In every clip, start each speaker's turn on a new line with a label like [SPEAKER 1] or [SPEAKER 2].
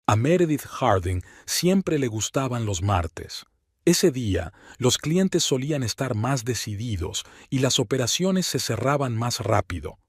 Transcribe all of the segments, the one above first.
[SPEAKER 1] A Meredith Harding siempre le gustaban los martes. Ese día, los clientes solían estar más decididos y las operaciones se cerraban más rápido.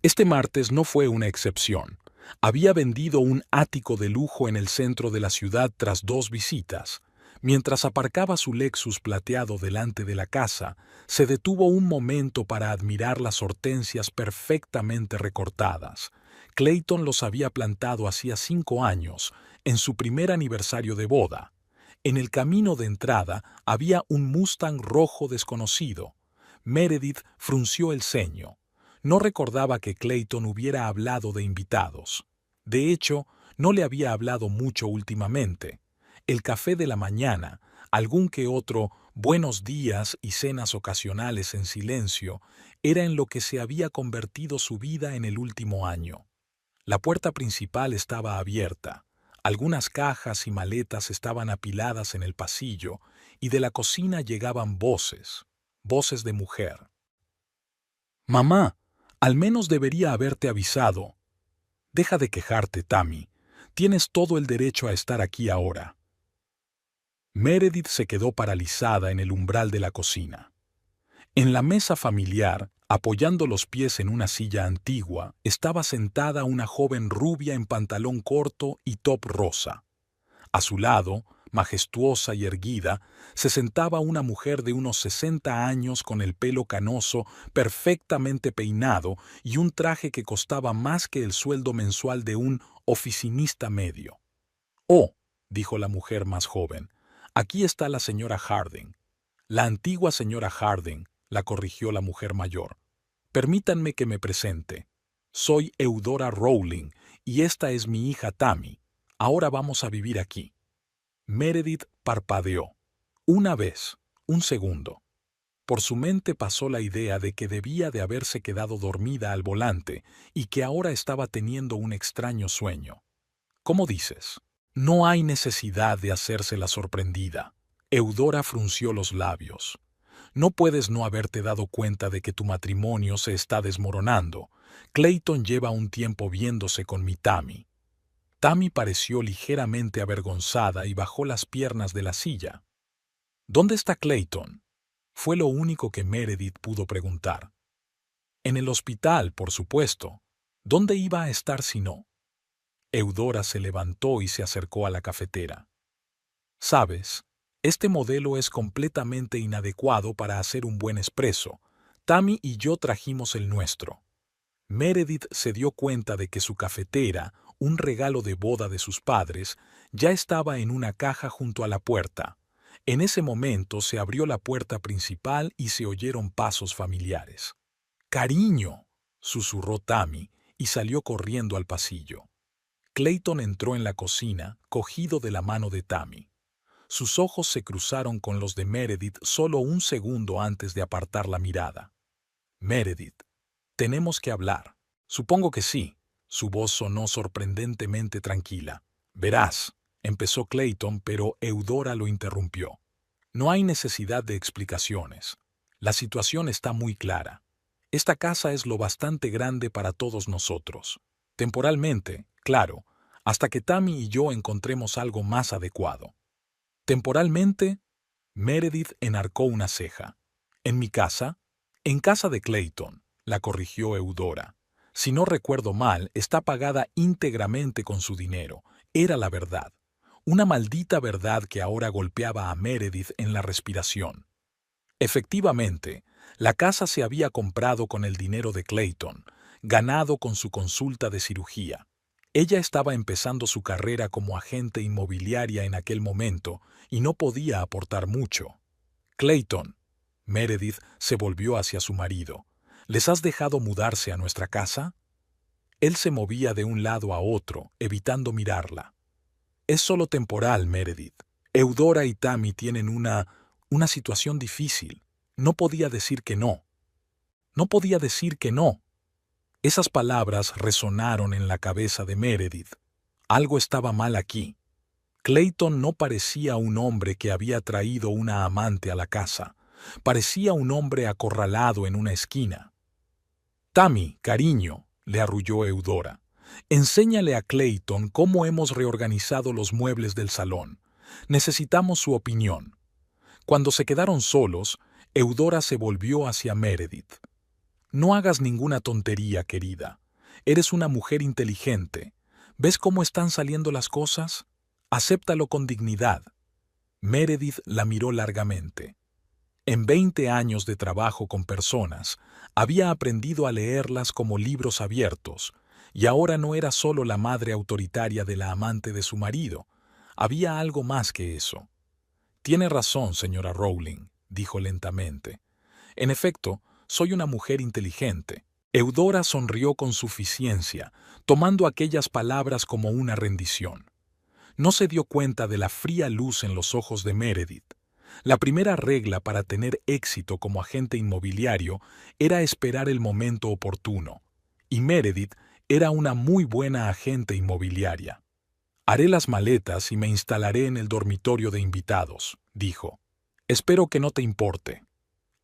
[SPEAKER 1] Este martes no fue una excepción. Había vendido un ático de lujo en el centro de la ciudad tras 2 visitas. Mientras aparcaba su Lexus plateado delante de la casa, se detuvo un momento para admirar las hortensias perfectamente recortadas. Clayton los había plantado hacía 5 años, en su primer aniversario de boda. En el camino de entrada había un Mustang rojo desconocido. Meredith frunció el ceño. No recordaba que Clayton hubiera hablado de invitados. De hecho, no le había hablado mucho últimamente. El café de la mañana, algún que otro buenos días y cenas ocasionales en silencio, era en lo que se había convertido su vida en el último año. La puerta principal estaba abierta. Algunas cajas y maletas estaban apiladas en el pasillo y de la cocina llegaban voces de mujer. «Mamá, al menos debería haberte avisado». «Deja de quejarte, Tammy. Tienes todo el derecho a estar aquí ahora». Meredith se quedó paralizada en el umbral de la cocina. En la mesa familiar, apoyando los pies en una silla antigua, estaba sentada una joven rubia en pantalón corto y top rosa. A su lado, majestuosa y erguida, se sentaba una mujer de unos 60 años con el pelo canoso, perfectamente peinado y un traje que costaba más que el sueldo mensual de un oficinista medio. «Oh», dijo la mujer más joven, «aquí está la señora Harding». «La antigua señora Harding», la corrigió la mujer mayor. «Permítanme que me presente. Soy Eudora Rowling y esta es mi hija Tammy. Ahora vamos a vivir aquí». Meredith parpadeó. Una vez, un segundo. Por su mente pasó la idea de que debía de haberse quedado dormida al volante y que ahora estaba teniendo un extraño sueño. «¿Cómo dices?» «No hay necesidad de hacerse la sorprendida». Eudora frunció los labios. «No puedes no haberte dado cuenta de que tu matrimonio se está desmoronando. Clayton lleva un tiempo viéndose con mi Tammy». Tammy pareció ligeramente avergonzada y bajó las piernas de la silla. «¿Dónde está Clayton?», fue lo único que Meredith pudo preguntar. «En el hospital, por supuesto. ¿Dónde iba a estar si no?». Eudora se levantó y se acercó a la cafetera. «Sabes, este modelo es completamente inadecuado para hacer un buen espresso. Tammy y yo trajimos el nuestro». Meredith se dio cuenta de que su cafetera, un regalo de boda de sus padres, ya estaba en una caja junto a la puerta. En ese momento se abrió la puerta principal y se oyeron pasos familiares. «Cariño», susurró Tammy y salió corriendo al pasillo. Clayton entró en la cocina, cogido de la mano de Tammy. Sus ojos se cruzaron con los de Meredith solo un segundo antes de apartar la mirada. «Meredith, tenemos que hablar». «Supongo que sí». Su voz sonó sorprendentemente tranquila. «Verás», empezó Clayton, pero Eudora lo interrumpió. «No hay necesidad de explicaciones. La situación está muy clara. Esta casa es lo bastante grande para todos nosotros. Temporalmente, claro, hasta que Tammy y yo encontremos algo más adecuado». «¿Temporalmente?». Meredith enarcó una ceja. «¿En mi casa?». «En casa de Clayton», la corrigió Eudora. «Si no recuerdo mal, está pagada íntegramente con su dinero». Era la verdad. Una maldita verdad que ahora golpeaba a Meredith en la respiración. Efectivamente, la casa se había comprado con el dinero de Clayton, ganado con su consulta de cirugía. Ella estaba empezando su carrera como agente inmobiliaria en aquel momento y no podía aportar mucho. «Clayton», Meredith se volvió hacia su marido, «¿les has dejado mudarse a nuestra casa?». Él se movía de un lado a otro, evitando mirarla. «Es solo temporal, Meredith. Eudora y Tammy tienen una situación difícil. No podía decir que no. No podía decir que no». Esas palabras resonaron en la cabeza de Meredith. Algo estaba mal aquí. Clayton no parecía un hombre que había traído una amante a la casa. Parecía un hombre acorralado en una esquina. «Tammy, cariño», le arrulló Eudora, Enséñale a Clayton cómo hemos reorganizado los muebles del salón. Necesitamos su opinión. Cuando se quedaron solos, Eudora se volvió hacia Meredith. No hagas ninguna tontería, querida. Eres una mujer inteligente. ¿Ves cómo están saliendo las cosas? Acéptalo con dignidad. Meredith la miró largamente. En 20 años de trabajo con personas, había aprendido a leerlas como libros abiertos, y ahora no era solo la madre autoritaria de la amante de su marido. Había algo más que eso. Tiene razón, señora Rowling, dijo lentamente. En efecto, soy una mujer inteligente. Eudora sonrió con suficiencia, tomando aquellas palabras como una rendición. No se dio cuenta de la fría luz en los ojos de Meredith. La primera regla para tener éxito como agente inmobiliario era esperar el momento oportuno, y Meredith era una muy buena agente inmobiliaria. Haré las maletas y me instalaré en el dormitorio de invitados, dijo. Espero que no te importe.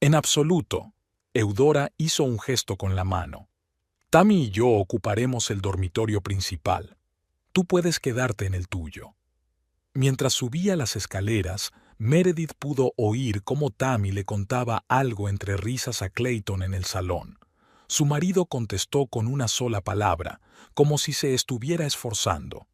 [SPEAKER 1] En absoluto. Eudora hizo un gesto con la mano. Tammy y yo ocuparemos el dormitorio principal. Tú puedes quedarte en el tuyo. Mientras subía las escaleras, Meredith pudo oír cómo Tammy le contaba algo entre risas a Clayton en el salón. Su marido contestó con una sola palabra, como si se estuviera esforzando.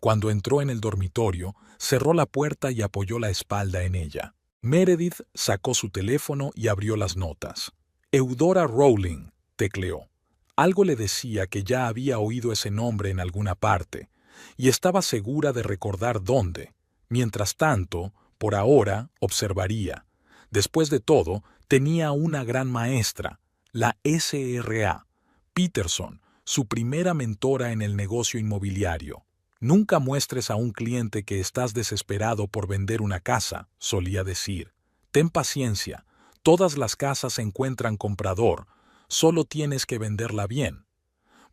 [SPEAKER 1] Cuando entró en el dormitorio, cerró la puerta y apoyó la espalda en ella. Meredith sacó su teléfono y abrió las notas. Eudora Rowling, tecleó. Algo le decía que ya había oído ese nombre en alguna parte, y estaba segura de recordar dónde. Mientras tanto, por ahora, observaría. Después de todo, tenía una gran maestra, la SRA, Peterson, su primera mentora en el negocio inmobiliario. Nunca muestres a un cliente que estás desesperado por vender una casa, solía decir. Ten paciencia, todas las casas encuentran comprador, solo tienes que venderla bien.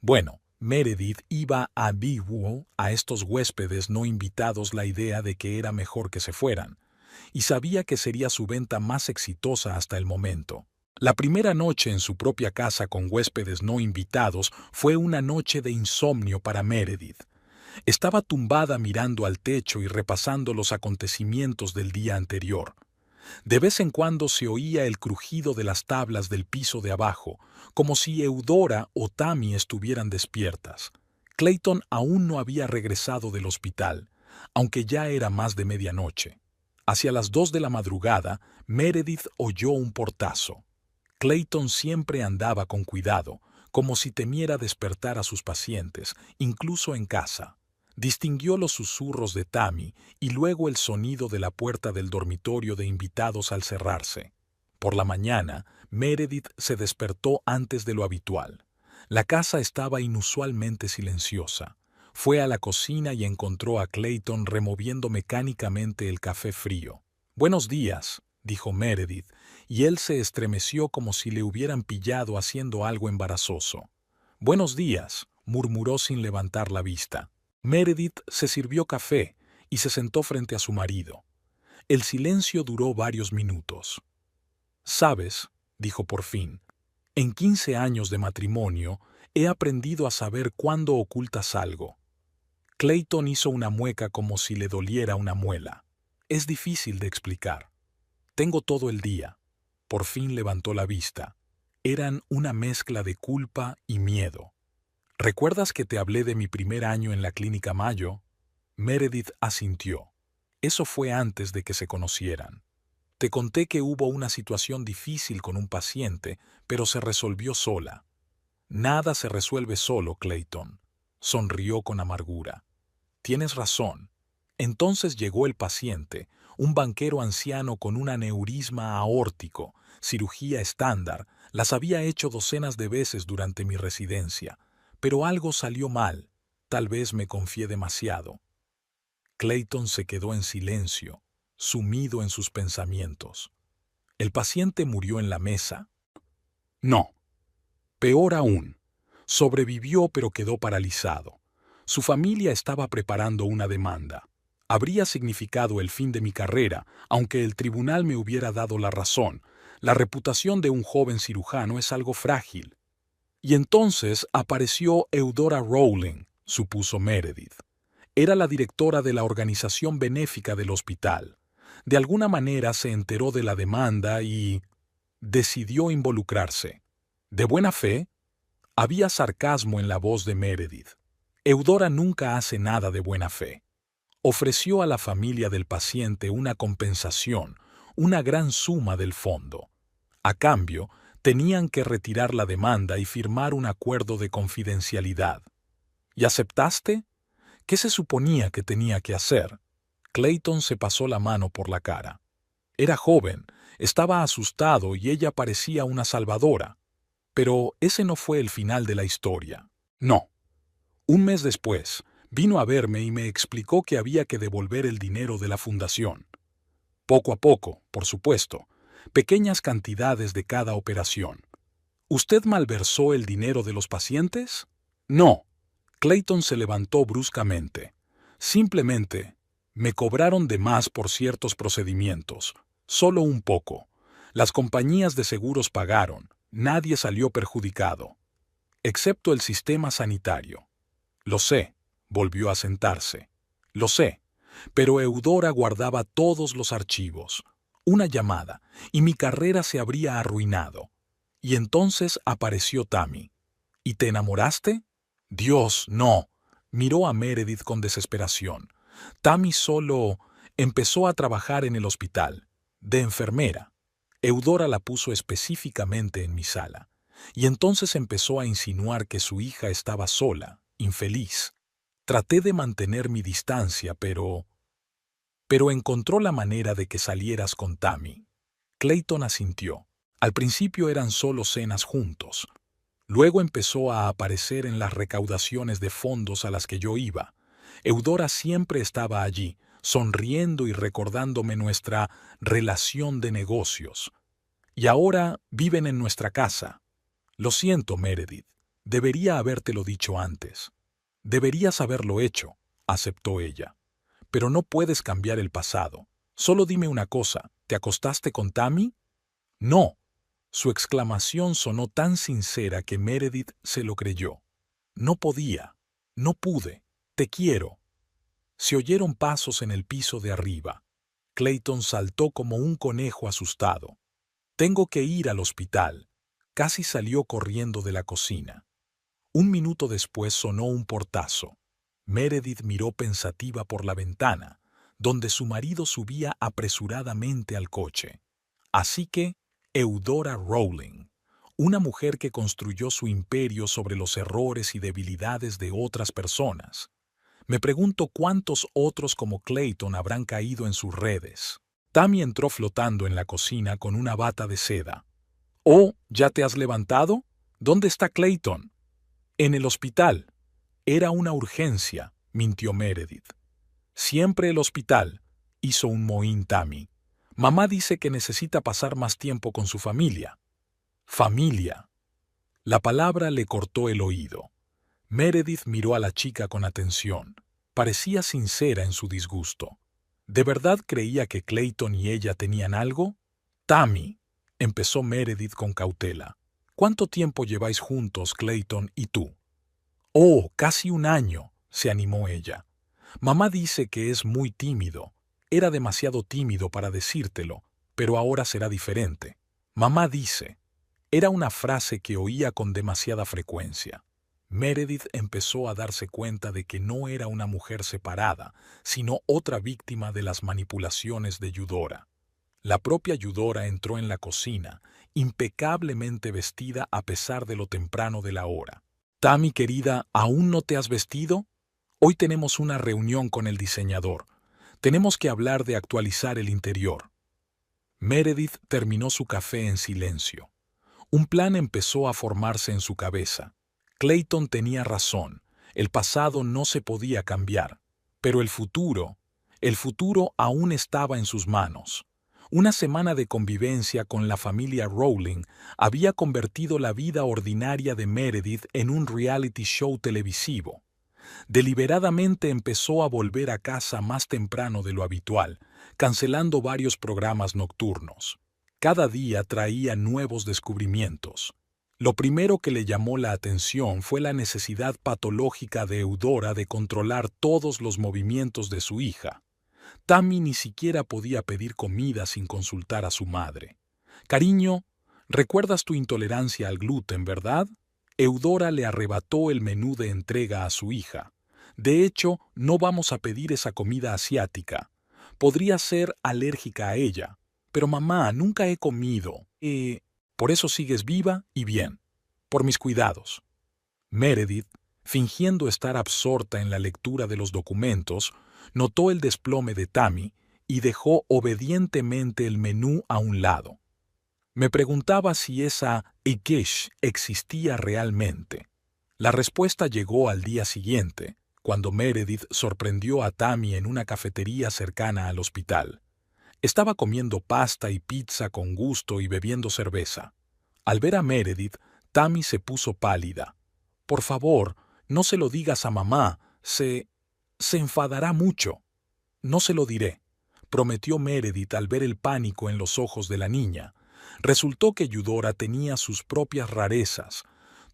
[SPEAKER 1] Bueno, Meredith iba a Beowulf a estos huéspedes no invitados la idea de que era mejor que se fueran, y sabía que sería su venta más exitosa hasta el momento. La primera noche en su propia casa con huéspedes no invitados fue una noche de insomnio para Meredith. Estaba tumbada mirando al techo y repasando los acontecimientos del día anterior. De vez en cuando se oía el crujido de las tablas del piso de abajo, como si Eudora o Tammy estuvieran despiertas. Clayton aún no había regresado del hospital, aunque ya era más de medianoche. Hacia las 2 de la madrugada, Meredith oyó un portazo. Clayton siempre andaba con cuidado, como si temiera despertar a sus pacientes, incluso en casa. Distinguió los susurros de Tammy y luego el sonido de la puerta del dormitorio de invitados al cerrarse. Por la mañana, Meredith se despertó antes de lo habitual. La casa estaba inusualmente silenciosa. Fue a la cocina y encontró a Clayton removiendo mecánicamente el café frío. «Buenos días», dijo Meredith, y él se estremeció como si le hubieran pillado haciendo algo embarazoso. «Buenos días», murmuró sin levantar la vista. Meredith se sirvió café y se sentó frente a su marido. El silencio duró varios minutos. «Sabes», dijo por fin, «en 15 años de matrimonio he aprendido a saber cuándo ocultas algo». Clayton hizo una mueca como si le doliera una muela. «Es difícil de explicar. Tengo todo el día». Por fin levantó la vista. Eran una mezcla de culpa y miedo. «¿Recuerdas que te hablé de mi primer año en la Clínica Mayo?» Meredith asintió. Eso fue antes de que se conocieran. «Te conté que hubo una situación difícil con un paciente, pero se resolvió sola». «Nada se resuelve solo, Clayton», sonrió con amargura. «Tienes razón». Entonces llegó el paciente, un banquero anciano con un aneurisma aórtico, cirugía estándar, las había hecho docenas de veces durante mi residencia. Pero algo salió mal, tal vez me confié demasiado. Clayton se quedó en silencio, sumido en sus pensamientos. ¿El paciente murió en la mesa? No. Peor aún, sobrevivió pero quedó paralizado. Su familia estaba preparando una demanda. Habría significado el fin de mi carrera, aunque el tribunal me hubiera dado la razón. La reputación de un joven cirujano es algo frágil. Y entonces apareció Eudora Rowling, supuso Meredith. Era la directora de la organización benéfica del hospital. De alguna manera se enteró de la demanda y decidió involucrarse. ¿De buena fe? Había sarcasmo en la voz de Meredith. Eudora nunca hace nada de buena fe. Ofreció a la familia del paciente una compensación, una gran suma del fondo. A cambio, tenían que retirar la demanda y firmar un acuerdo de confidencialidad. ¿Y aceptaste? ¿Qué se suponía que tenía que hacer? Clayton se pasó la mano por la cara. Era joven, estaba asustado y ella parecía una salvadora. Pero ese no fue el final de la historia. No. Un mes después, vino a verme y me explicó que había que devolver el dinero de la fundación. Poco a poco, por supuesto, pequeñas cantidades de cada operación. ¿Usted malversó el dinero de los pacientes? No. Clayton se levantó bruscamente. Simplemente, me cobraron de más por ciertos procedimientos. Solo un poco. Las compañías de seguros pagaron. Nadie salió perjudicado. Excepto el sistema sanitario. Lo sé. Volvió a sentarse. Lo sé. Pero Eudora guardaba todos los archivos. Una llamada, y mi carrera se habría arruinado. Y entonces apareció Tammy. ¿Y te enamoraste? Dios, no. Miró a Meredith con desesperación. Tammy solo empezó a trabajar en el hospital, de enfermera. Eudora la puso específicamente en mi sala. Y entonces empezó a insinuar que su hija estaba sola, infeliz. Traté de mantener mi distancia, pero encontró la manera de que salieras con Tammy. Clayton asintió. Al principio eran solo cenas juntos. Luego empezó a aparecer en las recaudaciones de fondos a las que yo iba. Eudora siempre estaba allí, sonriendo y recordándome nuestra relación de negocios. Y ahora viven en nuestra casa. Lo siento, Meredith. Debería habértelo dicho antes. Deberías haberlo hecho, aceptó ella. Pero no puedes cambiar el pasado. Solo dime una cosa, ¿te acostaste con Tammy? No. Su exclamación sonó tan sincera que Meredith se lo creyó. No podía. No pude. Te quiero. Se oyeron pasos en el piso de arriba. Clayton saltó como un conejo asustado. Tengo que ir al hospital. Casi salió corriendo de la cocina. Un minuto después sonó un portazo. Meredith miró pensativa por la ventana, donde su marido subía apresuradamente al coche. Así que, Eudora Rowling, una mujer que construyó su imperio sobre los errores y debilidades de otras personas. Me pregunto cuántos otros como Clayton habrán caído en sus redes. Tammy entró flotando en la cocina con una bata de seda. «Oh, ¿ya te has levantado? ¿Dónde está Clayton?» «En el hospital». «Era una urgencia», mintió Meredith. «Siempre el hospital», hizo un mohín Tammy. «Mamá dice que necesita pasar más tiempo con su familia». «Familia». La palabra le cortó el oído. Meredith miró a la chica con atención. Parecía sincera en su disgusto. ¿De verdad creía que Clayton y ella tenían algo? «Tammy», empezó Meredith con cautela. «¿Cuánto tiempo lleváis juntos, Clayton y tú?» «Oh, casi un año», se animó ella. «Mamá dice que es muy tímido. Era demasiado tímido para decírtelo, pero ahora será diferente. Mamá dice». Era una frase que oía con demasiada frecuencia. Meredith empezó a darse cuenta de que no era una mujer separada, sino otra víctima de las manipulaciones de Eudora. La propia Eudora entró en la cocina, impecablemente vestida a pesar de lo temprano de la hora. «Tammy, querida, ¿aún no te has vestido? Hoy tenemos una reunión con el diseñador. Tenemos que hablar de actualizar el interior». Meredith terminó su café en silencio. Un plan empezó a formarse en su cabeza. Clayton tenía razón. El pasado no se podía cambiar. Pero el futuro aún estaba en sus manos. Una semana de convivencia con la familia Rowling había convertido la vida ordinaria de Meredith en un reality show televisivo. Deliberadamente empezó a volver a casa más temprano de lo habitual, cancelando varios programas nocturnos. Cada día traía nuevos descubrimientos. Lo primero que le llamó la atención fue la necesidad patológica de Eudora de controlar todos los movimientos de su hija. Tammy ni siquiera podía pedir comida sin consultar a su madre. Cariño, ¿recuerdas tu intolerancia al gluten, verdad? Eudora le arrebató el menú de entrega a su hija. De hecho, no vamos a pedir esa comida asiática. Podría ser alérgica a ella. Pero mamá, nunca he comido. Por eso sigues viva y bien. Por mis cuidados. Meredith, fingiendo estar absorta en la lectura de los documentos, notó el desplome de Tammy y dejó obedientemente el menú a un lado. Me preguntaba si esa quiche existía realmente. La respuesta llegó al día siguiente, cuando Meredith sorprendió a Tammy en una cafetería cercana al hospital. Estaba comiendo pasta y pizza con gusto y bebiendo cerveza. Al ver a Meredith, Tammy se puso pálida. Por favor, no se lo digas a mamá, se enfadará mucho. No se lo diré, prometió Meredith al ver el pánico en los ojos de la niña. Resultó que Eudora tenía sus propias rarezas.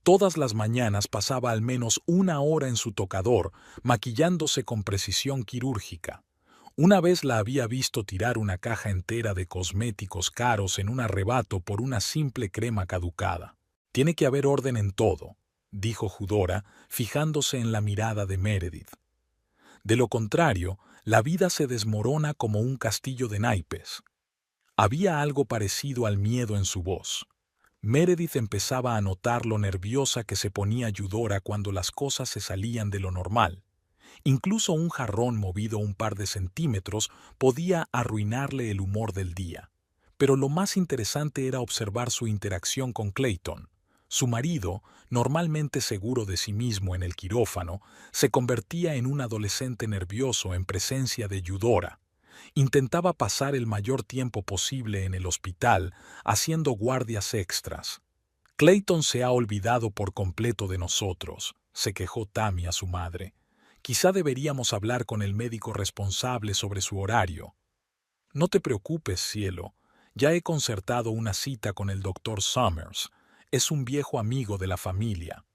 [SPEAKER 1] Todas las mañanas pasaba al menos 1 hora en su tocador, maquillándose con precisión quirúrgica. Una vez la había visto tirar una caja entera de cosméticos caros en un arrebato por una simple crema caducada. Tiene que haber orden en todo, dijo Eudora, fijándose en la mirada de Meredith. De lo contrario, la vida se desmorona como un castillo de naipes. Había algo parecido al miedo en su voz. Meredith empezaba a notar lo nerviosa que se ponía Eudora cuando las cosas se salían de lo normal. Incluso un jarrón movido un par de centímetros podía arruinarle el humor del día. Pero lo más interesante era observar su interacción con Clayton. Su marido, normalmente seguro de sí mismo en el quirófano, se convertía en un adolescente nervioso en presencia de Eudora. Intentaba pasar el mayor tiempo posible en el hospital, haciendo guardias extras. Clayton se ha olvidado por completo de nosotros, se quejó Tammy a su madre. Quizá deberíamos hablar con el médico responsable sobre su horario. No te preocupes, cielo. Ya he concertado una cita con el doctor Summers. Es un viejo amigo de la familia.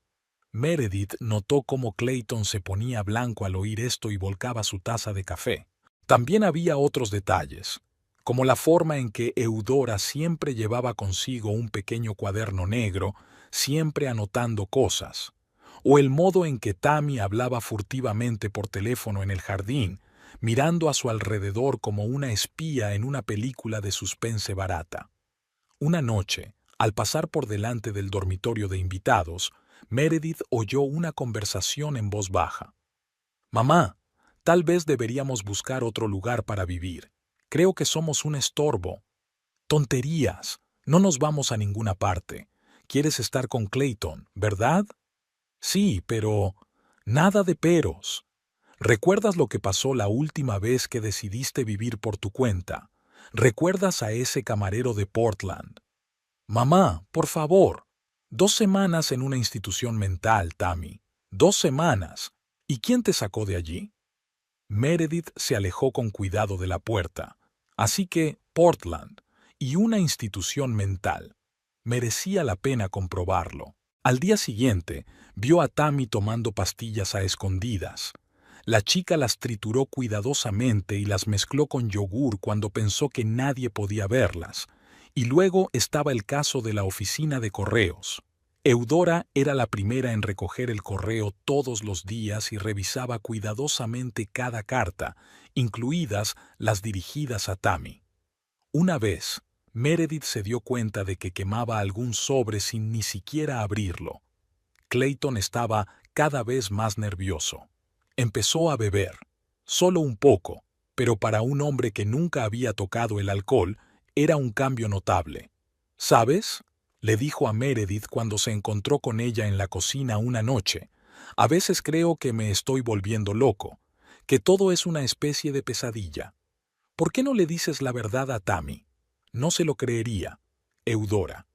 [SPEAKER 1] Meredith notó cómo Clayton se ponía blanco al oír esto y volcaba su taza de café. También había otros detalles, como la forma en que Eudora siempre llevaba consigo un pequeño cuaderno negro, siempre anotando cosas, o el modo en que Tammy hablaba furtivamente por teléfono en el jardín, mirando a su alrededor como una espía en una película de suspense barata. Una noche, al pasar por delante del dormitorio de invitados, Meredith oyó una conversación en voz baja. «Mamá, tal vez deberíamos buscar otro lugar para vivir. Creo que somos un estorbo». «Tonterías. No nos vamos a ninguna parte. Quieres estar con Clayton, ¿verdad?» «Sí, pero…» «Nada de peros. ¿Recuerdas lo que pasó la última vez que decidiste vivir por tu cuenta? ¿Recuerdas a ese camarero de Portland?» «Mamá, por favor. 2 semanas en una institución mental, Tammy. 2 semanas. ¿Y quién te sacó de allí?» Meredith se alejó con cuidado de la puerta. Así que Portland y una institución mental. Merecía la pena comprobarlo. Al día siguiente, vio a Tammy tomando pastillas a escondidas. La chica las trituró cuidadosamente y las mezcló con yogur cuando pensó que nadie podía verlas. Y luego estaba el caso de la oficina de correos. Eudora era la primera en recoger el correo todos los días y revisaba cuidadosamente cada carta, incluidas las dirigidas a Tammy. Una vez, Meredith se dio cuenta de que quemaba algún sobre sin ni siquiera abrirlo. Clayton estaba cada vez más nervioso. Empezó a beber, solo un poco, pero para un hombre que nunca había tocado el alcohol, era un cambio notable. «¿Sabes?», le dijo a Meredith cuando se encontró con ella en la cocina una noche. «A veces creo que me estoy volviendo loco, que todo es una especie de pesadilla. ¿Por qué no le dices la verdad a Tammy? No se lo creería. Eudora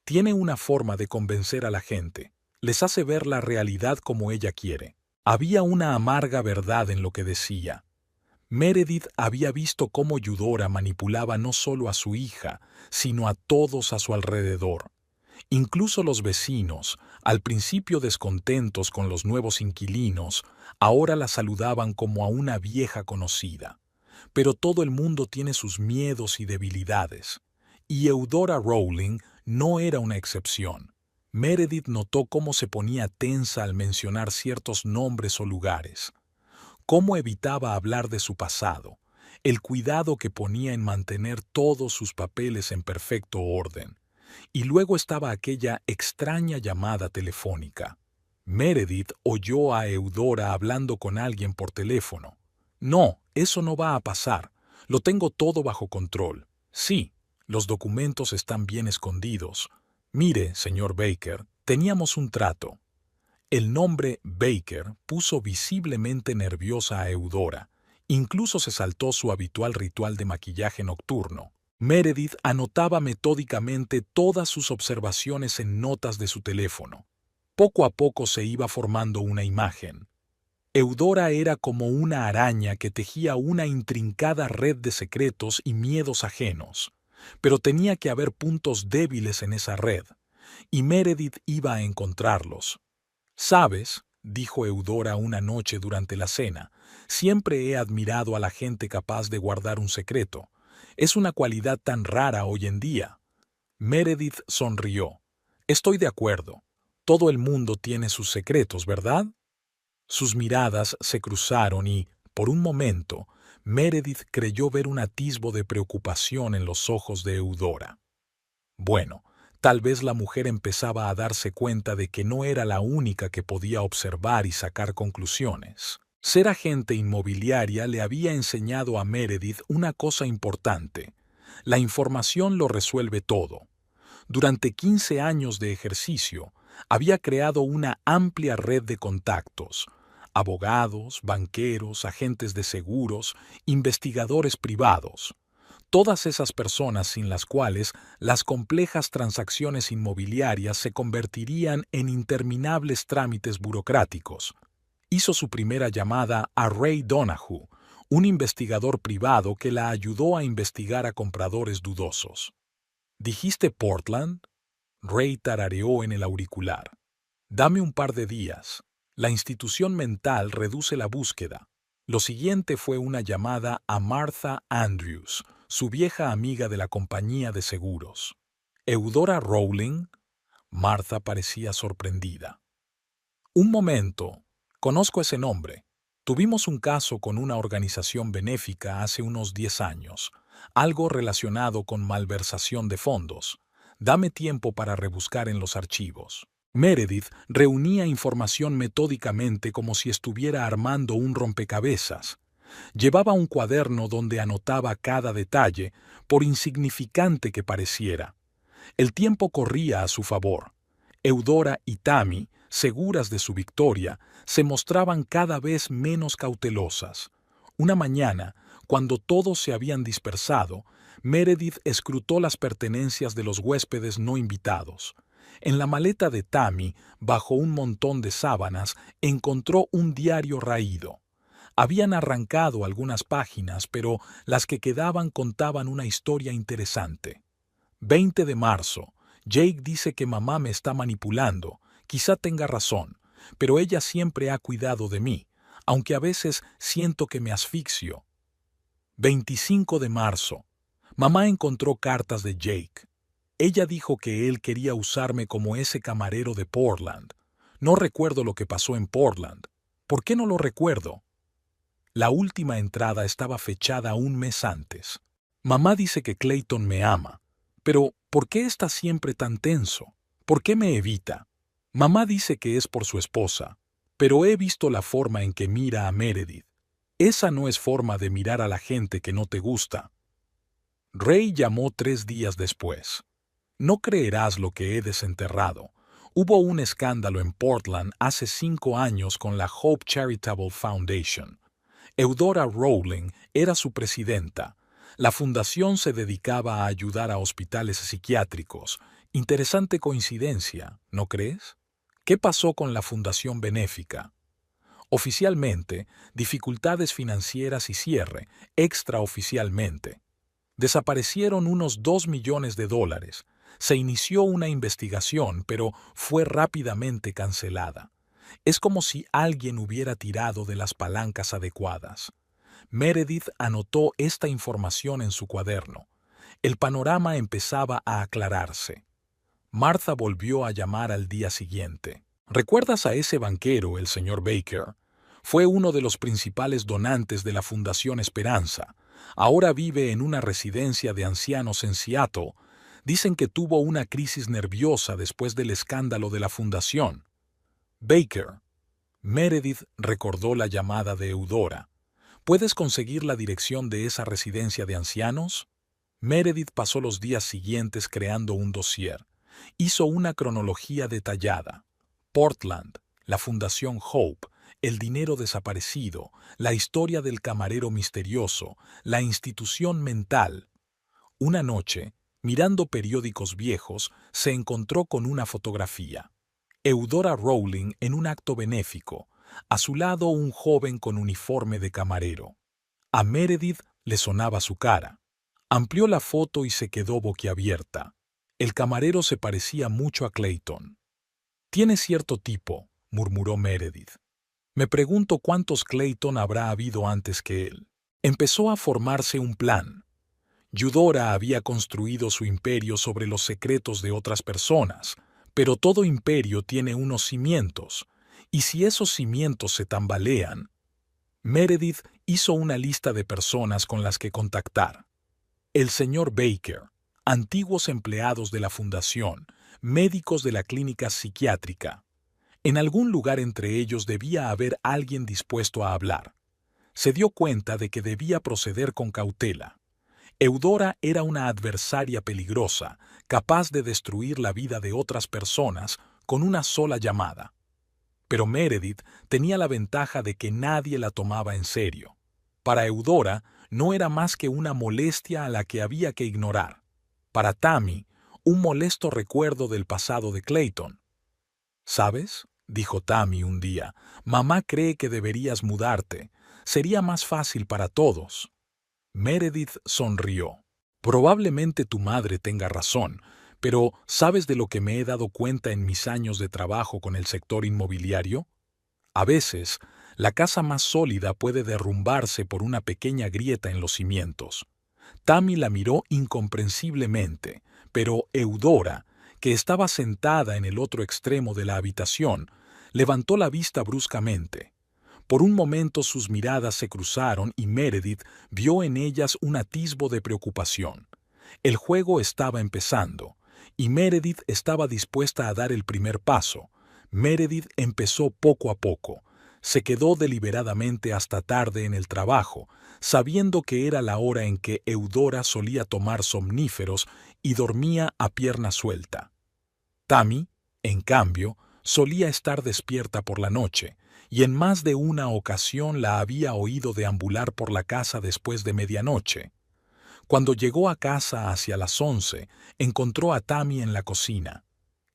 [SPEAKER 1] tiene una forma de convencer a la gente. Les hace ver la realidad como ella quiere». Había una amarga verdad en lo que decía. Meredith había visto cómo Eudora manipulaba no solo a su hija, sino a todos a su alrededor. Incluso los vecinos, al principio descontentos con los nuevos inquilinos, ahora la saludaban como a una vieja conocida. Pero todo el mundo tiene sus miedos y debilidades, y Eudora Rowling no era una excepción. Meredith notó cómo se ponía tensa al mencionar ciertos nombres o lugares, cómo evitaba hablar de su pasado, el cuidado que ponía en mantener todos sus papeles en perfecto orden. Y luego estaba aquella extraña llamada telefónica. Meredith oyó a Eudora hablando con alguien por teléfono. No, eso no va a pasar. Lo tengo todo bajo control. Sí, los documentos están bien escondidos. Mire, señor Baker, teníamos un trato. El nombre Baker puso visiblemente nerviosa a Eudora. Incluso se saltó su habitual ritual de maquillaje nocturno. Meredith anotaba metódicamente todas sus observaciones en notas de su teléfono. Poco a poco se iba formando una imagen. Eudora era como una araña que tejía una intrincada red de secretos y miedos ajenos, pero tenía que haber puntos débiles en esa red, y Meredith iba a encontrarlos. «¿Sabes?», dijo Eudora una noche durante la cena, «siempre he admirado a la gente capaz de guardar un secreto. Es una cualidad tan rara hoy en día». Meredith sonrió. «Estoy de acuerdo. Todo el mundo tiene sus secretos, ¿verdad?». Sus miradas se cruzaron y, por un momento, Meredith creyó ver un atisbo de preocupación en los ojos de Eudora. Bueno, tal vez la mujer empezaba a darse cuenta de que no era la única que podía observar y sacar conclusiones. Ser agente inmobiliaria le había enseñado a Meredith una cosa importante. La información lo resuelve todo. Durante 15 años de ejercicio, había creado una amplia red de contactos: abogados, banqueros, agentes de seguros, investigadores privados. Todas esas personas sin las cuales las complejas transacciones inmobiliarias se convertirían en interminables trámites burocráticos. Hizo su primera llamada a Ray Donahue, un investigador privado que la ayudó a investigar a compradores dudosos. «¿Dijiste Portland?», Ray tarareó en el auricular. «Dame un par de días. La institución mental reduce la búsqueda». Lo siguiente fue una llamada a Martha Andrews, su vieja amiga de la compañía de seguros. «¿Eudora Rowling?». Martha parecía sorprendida. «Un momento. Conozco ese nombre. Tuvimos un caso con una organización benéfica hace unos 10 años, algo relacionado con malversación de fondos. Dame tiempo para rebuscar en los archivos». Meredith reunía información metódicamente como si estuviera armando un rompecabezas. Llevaba un cuaderno donde anotaba cada detalle, por insignificante que pareciera. El tiempo corría a su favor. Eudora y Tammy, seguras de su victoria, se mostraban cada vez menos cautelosas. Una mañana, cuando todos se habían dispersado, Meredith escrutó las pertenencias de los huéspedes no invitados. En la maleta de Tammy, bajo un montón de sábanas, encontró un diario raído. Habían arrancado algunas páginas, pero las que quedaban contaban una historia interesante. 20 de marzo. Jake dice que mamá me está manipulando. Quizá tenga razón, pero ella siempre ha cuidado de mí, aunque a veces siento que me asfixio. 25 de marzo. Mamá encontró cartas de Jake. Ella dijo que él quería usarme como ese camarero de Portland. No recuerdo lo que pasó en Portland. ¿Por qué no lo recuerdo? La última entrada estaba fechada un mes antes. Mamá dice que Clayton me ama. Pero, ¿por qué está siempre tan tenso? ¿Por qué me evita? Mamá dice que es por su esposa, pero he visto la forma en que mira a Meredith. Esa no es forma de mirar a la gente que no te gusta. Ray llamó 3 días después. «No creerás lo que he desenterrado. Hubo un escándalo en Portland hace 5 años con la Hope Charitable Foundation. Eudora Rowling era su presidenta. La fundación se dedicaba a ayudar a hospitales psiquiátricos. Interesante coincidencia, ¿no crees? ¿Qué pasó con la fundación benéfica? Oficialmente, dificultades financieras y cierre. Extraoficialmente, desaparecieron unos $2 millones. Se inició una investigación, pero fue rápidamente cancelada. Es como si alguien hubiera tirado de las palancas adecuadas. Meredith anotó esta información en su cuaderno. El panorama empezaba a aclararse. Martha volvió a llamar al día siguiente. ¿Recuerdas a ese banquero, el señor Baker? Fue uno de los principales donantes de la Fundación Esperanza. Ahora vive en una residencia de ancianos en Seattle. Dicen que tuvo una crisis nerviosa después del escándalo de la fundación. Baker. Meredith recordó la llamada de Eudora. ¿Puedes conseguir la dirección de esa residencia de ancianos? Meredith pasó los días siguientes creando un dossier. Hizo una cronología detallada. Portland, la Fundación Hope, el dinero desaparecido, la historia del camarero misterioso, la institución mental. Una noche, mirando periódicos viejos, se encontró con una fotografía. Eudora Rowling en un acto benéfico, a su lado un joven con uniforme de camarero. A Meredith le sonaba su cara. Amplió la foto y se quedó boquiabierta. El camarero se parecía mucho a Clayton. «Tiene cierto tipo», murmuró Meredith. «Me pregunto cuántos Clayton habrá habido antes que él». Empezó a formarse un plan. Eudora había construido su imperio sobre los secretos de otras personas, pero todo imperio tiene unos cimientos, y si esos cimientos se tambalean... Meredith hizo una lista de personas con las que contactar. El señor Baker, antiguos empleados de la fundación, médicos de la clínica psiquiátrica. En algún lugar entre ellos debía haber alguien dispuesto a hablar. Se dio cuenta de que debía proceder con cautela. Eudora era una adversaria peligrosa, capaz de destruir la vida de otras personas con una sola llamada. Pero Meredith tenía la ventaja de que nadie la tomaba en serio. Para Eudora no era más que una molestia a la que había que ignorar. Para Tammy, un molesto recuerdo del pasado de Clayton. «¿Sabes?», dijo Tammy un día, «mamá cree que deberías mudarte. Sería más fácil para todos». Meredith sonrió. «Probablemente tu madre tenga razón, pero ¿sabes de lo que me he dado cuenta en mis años de trabajo con el sector inmobiliario? A veces, la casa más sólida puede derrumbarse por una pequeña grieta en los cimientos». Tammy la miró incomprensiblemente, pero Eudora, que estaba sentada en el otro extremo de la habitación, levantó la vista bruscamente. Por un momento sus miradas se cruzaron y Meredith vio en ellas un atisbo de preocupación. El juego estaba empezando, y Meredith estaba dispuesta a dar el primer paso. Meredith empezó poco a poco. Se quedó deliberadamente hasta tarde en el trabajo, sabiendo que era la hora en que Eudora solía tomar somníferos y dormía a pierna suelta. Tammy, en cambio, solía estar despierta por la noche, y en más de una ocasión la había oído deambular por la casa después de medianoche. Cuando llegó a casa hacia las 11, encontró a Tammy en la cocina.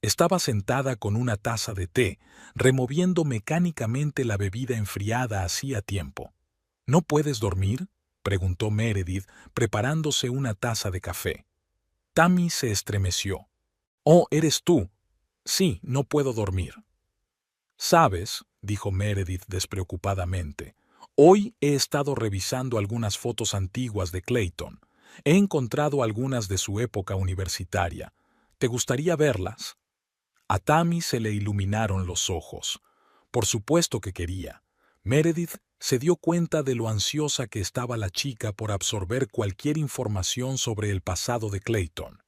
[SPEAKER 1] Estaba sentada con una taza de té, removiendo mecánicamente la bebida enfriada hacía tiempo. «¿No puedes dormir?», preguntó Meredith, preparándose una taza de café. Tammy se estremeció. «Oh, ¿eres tú?» «Sí, no puedo dormir». «¿Sabes?», dijo Meredith despreocupadamente, «hoy he estado revisando algunas fotos antiguas de Clayton. He encontrado algunas de su época universitaria. ¿Te gustaría verlas?». A Tammy se le iluminaron los ojos. Por supuesto que quería. Meredith se dio cuenta de lo ansiosa que estaba la chica por absorber cualquier información sobre el pasado de Clayton.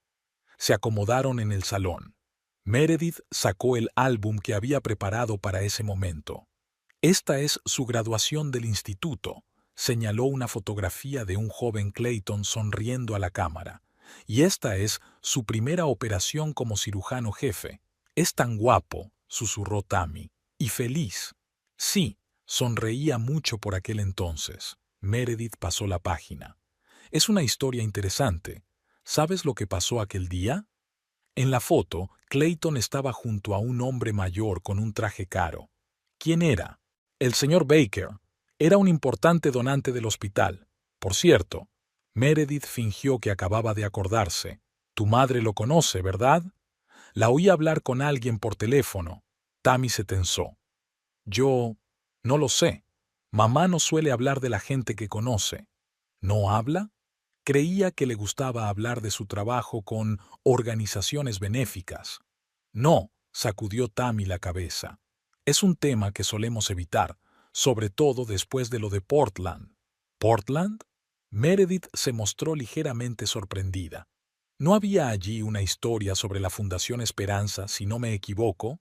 [SPEAKER 1] Se acomodaron en el salón. Meredith sacó el álbum que había preparado para ese momento. «Esta es su graduación del instituto», señaló una fotografía de un joven Clayton sonriendo a la cámara. «Y esta es su primera operación como cirujano jefe. Es tan guapo», susurró Tammy, «y feliz». «Sí», sonreía mucho por aquel entonces. Meredith pasó la página. «Es una historia interesante. ¿Sabes lo que pasó aquel día?». En la foto, Clayton estaba junto a un hombre mayor con un traje caro. ¿Quién era? «El señor Baker. Era un importante donante del hospital. Por cierto». Meredith fingió que acababa de acordarse. Tu madre lo conoce, ¿verdad? La oí hablar con alguien por teléfono. Tammy se tensó. Yo no lo sé. Mamá no suele hablar de la gente que conoce. ¿No habla? Creía que le gustaba hablar de su trabajo con organizaciones benéficas. No, sacudió Tammy la cabeza. Es un tema que solemos evitar, sobre todo después de lo de Portland. ¿Portland? Meredith se mostró ligeramente sorprendida. ¿No había allí una historia sobre la Fundación Esperanza, si no me equivoco?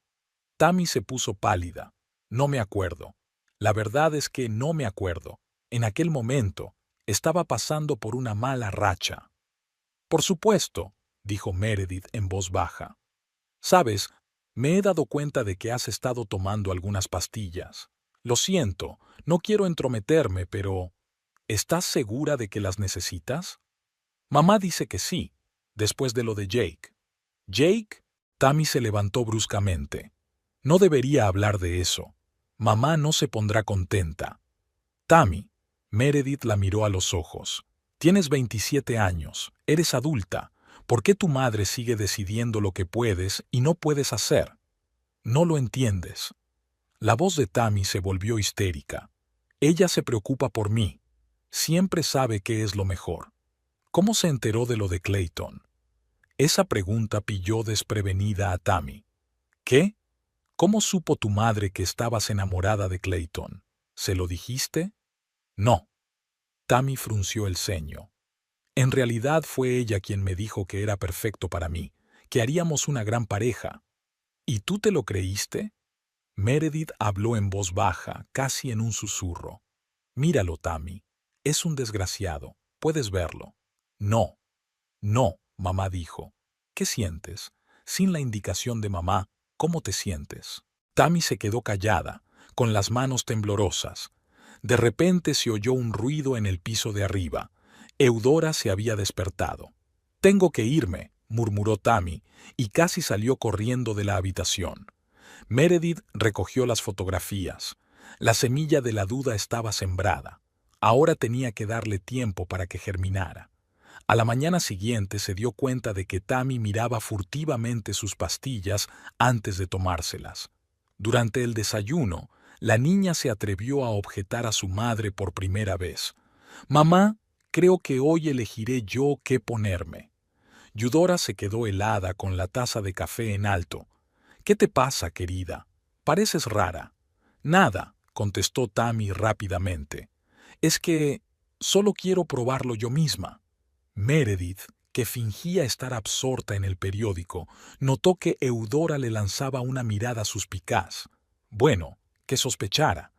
[SPEAKER 1] Tammy se puso pálida. No me acuerdo. La verdad es que no me acuerdo. En aquel momento, estaba pasando por una mala racha. Por supuesto, dijo Meredith en voz baja. Sabes, me he dado cuenta de que has estado tomando algunas pastillas. Lo siento, no quiero entrometerme, pero ¿estás segura de que las necesitas? Mamá dice que sí, después de lo de Jake. ¿Jake? Tammy se levantó bruscamente. No debería hablar de eso. Mamá no se pondrá contenta. Tammy, Meredith la miró a los ojos. Tienes 27 años, eres adulta. ¿Por qué tu madre sigue decidiendo lo que puedes y no puedes hacer? No lo entiendes. La voz de Tammy se volvió histérica. Ella se preocupa por mí. Siempre sabe qué es lo mejor. ¿Cómo se enteró de lo de Clayton? Esa pregunta pilló desprevenida a Tammy. ¿Qué? ¿Cómo supo tu madre que estabas enamorada de Clayton? ¿Se lo dijiste? No. Tammy frunció el ceño. En realidad fue ella quien me dijo que era perfecto para mí, que haríamos una gran pareja. ¿Y tú te lo creíste? Meredith habló en voz baja, casi en un susurro. Míralo, Tammy. Es un desgraciado. Puedes verlo. No. No, mamá dijo. ¿Qué sientes? Sin la indicación de mamá, ¿cómo te sientes? Tammy se quedó callada, con las manos temblorosas. De repente se oyó un ruido en el piso de arriba. Eudora se había despertado. «Tengo que irme», murmuró Tammy, y casi salió corriendo de la habitación. Meredith recogió las fotografías. La semilla de la duda estaba sembrada. Ahora tenía que darle tiempo para que germinara. A la mañana siguiente se dio cuenta de que Tammy miraba furtivamente sus pastillas antes de tomárselas. Durante el desayuno, la niña se atrevió a objetar a su madre por primera vez. «Mamá, creo que hoy elegiré yo qué ponerme». Eudora se quedó helada con la taza de café en alto. «¿Qué te pasa, querida? Pareces rara». «Nada», contestó Tammy rápidamente. «Es que solo quiero probarlo yo misma». Meredith, que fingía estar absorta en el periódico, notó que Eudora le lanzaba una mirada suspicaz. Bueno, que sospechara.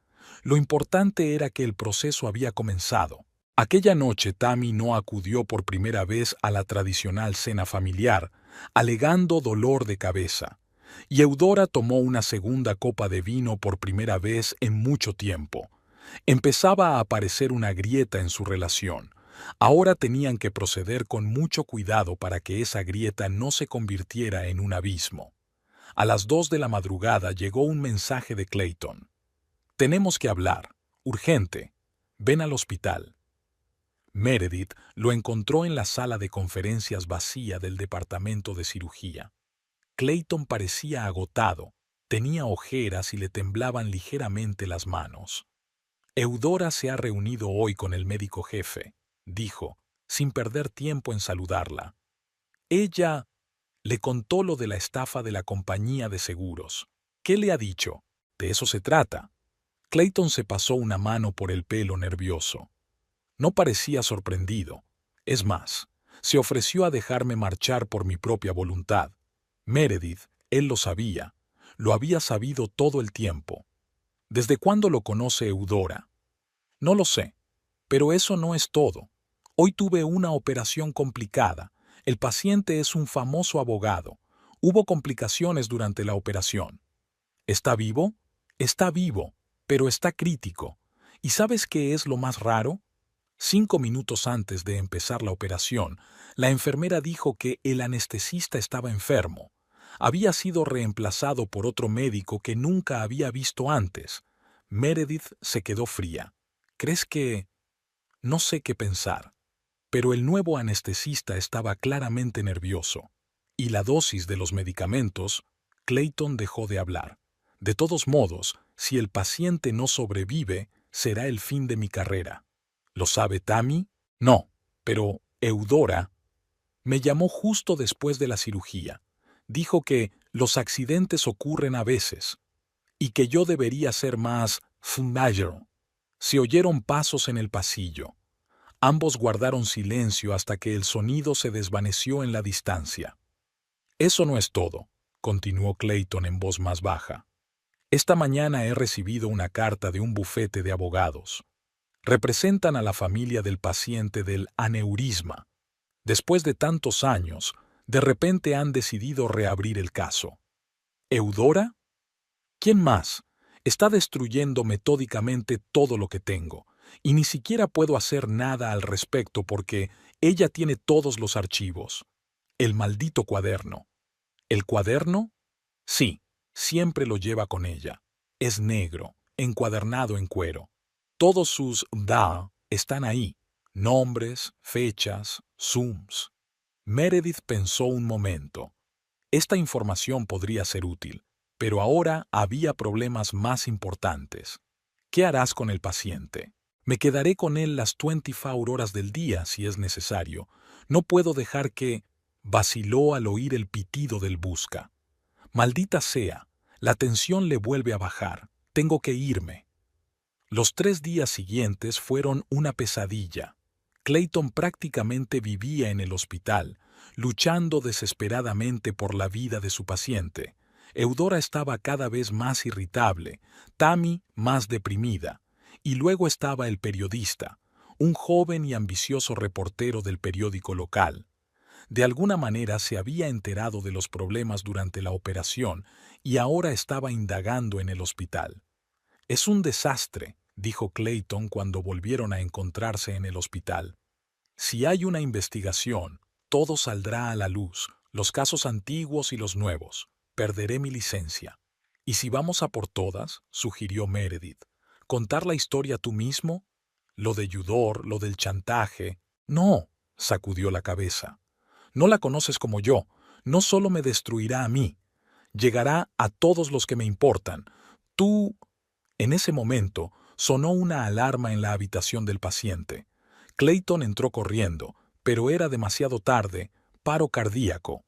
[SPEAKER 1] Lo importante era que el proceso había comenzado. Aquella noche Tammy no acudió por primera vez a la tradicional cena familiar, alegando dolor de cabeza. Y Eudora tomó una segunda copa de vino por primera vez en mucho tiempo. Empezaba a aparecer una grieta en su relación. Ahora tenían que proceder con mucho cuidado para que esa grieta no se convirtiera en un abismo. A las 2 de la madrugada llegó un mensaje de Clayton. «Tenemos que hablar. Urgente. Ven al hospital». Meredith lo encontró en la sala de conferencias vacía del departamento de cirugía. Clayton parecía agotado, tenía ojeras y le temblaban ligeramente las manos. «Eudora se ha reunido hoy con el médico jefe», dijo, sin perder tiempo en saludarla. Ella le contó lo de la estafa de la compañía de seguros. «¿Qué le ha dicho? De eso se trata». Clayton se pasó una mano por el pelo nervioso. No parecía sorprendido. Es más, se ofreció a dejarme marchar por mi propia voluntad. Meredith, él lo sabía. Lo había sabido todo el tiempo. ¿Desde cuándo lo conoce Eudora? No lo sé, pero eso no es todo. Hoy tuve una operación complicada. El paciente es un famoso abogado. Hubo complicaciones durante la operación. ¿Está vivo? Está vivo, pero está crítico. ¿Y sabes qué es lo más raro? 5 minutos antes de empezar la operación, la enfermera dijo que el anestesista estaba enfermo. Había sido reemplazado por otro médico que nunca había visto antes. Meredith se quedó fría. ¿Crees que...? No sé qué pensar. pero el nuevo anestesista estaba claramente nervioso. Y la dosis de los medicamentos, Clayton dejó de hablar. De todos modos, si el paciente no sobrevive, será el fin de mi carrera. ¿Lo sabe Tammy? No, pero Eudora me llamó justo después de la cirugía. Dijo que los accidentes ocurren a veces y que yo debería ser más familiar. Se oyeron pasos en el pasillo. Ambos guardaron silencio hasta que el sonido se desvaneció en la distancia. Eso no es todo, continuó Clayton en voz más baja. Esta mañana he recibido una carta de un bufete de abogados. Representan a la familia del paciente del aneurisma. Después de tantos años, de repente han decidido reabrir el caso. ¿Eudora? ¿Quién más? Está destruyendo metódicamente todo lo que tengo, y ni siquiera puedo hacer nada al respecto porque ella tiene todos los archivos. El maldito cuaderno. ¿El cuaderno? Sí, siempre lo lleva con ella. Es negro, encuadernado en cuero. Todos sus están ahí. Nombres, fechas, zooms. Meredith pensó un momento. Esta información podría ser útil, pero ahora había problemas más importantes. ¿Qué harás con el paciente? Me quedaré con él las 24 horas del día si es necesario. No puedo dejar que... Vaciló al oír el pitido del busca. Maldita sea, la tensión le vuelve a bajar. Tengo que irme. Los 3 días siguientes fueron una pesadilla. Clayton prácticamente vivía en el hospital, luchando desesperadamente por la vida de su paciente. Eudora estaba cada vez más irritable, Tammy más deprimida, y luego estaba el periodista, un joven y ambicioso reportero del periódico local. De alguna manera se había enterado de los problemas durante la operación y ahora estaba indagando en el hospital. Es un desastre, dijo Clayton cuando volvieron a encontrarse en el hospital. Si hay una investigación, todo saldrá a la luz, los casos antiguos y los nuevos. Perderé mi licencia. ¿Y si vamos a por todas?, sugirió Meredith. ¿Contar la historia tú mismo? Lo de Eudora, lo del chantaje. No, sacudió la cabeza. No la conoces como yo. No solo me destruirá a mí. Llegará a todos los que me importan. Tú... En ese momento, sonó una alarma en la habitación del paciente. Clayton entró corriendo, pero era demasiado tarde. Paro cardíaco.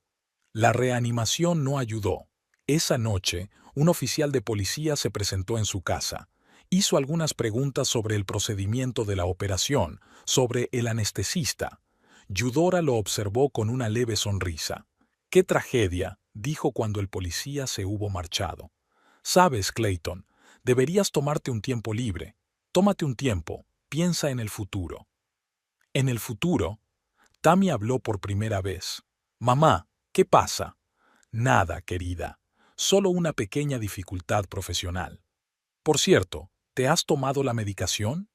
[SPEAKER 1] La reanimación no ayudó. Esa noche, un oficial de policía se presentó en su casa. Hizo algunas preguntas sobre el procedimiento de la operación, sobre el anestesista. Eudora lo observó con una leve sonrisa. «¡Qué tragedia!», dijo cuando el policía se hubo marchado. «Sabes, Clayton, deberías tomarte un tiempo libre. Tómate un tiempo, piensa en el futuro». «¿En el futuro?». Tammy habló por primera vez. «Mamá, ¿qué pasa?». «Nada, querida. Solo una pequeña dificultad profesional». «Por cierto, ¿te has tomado la medicación?».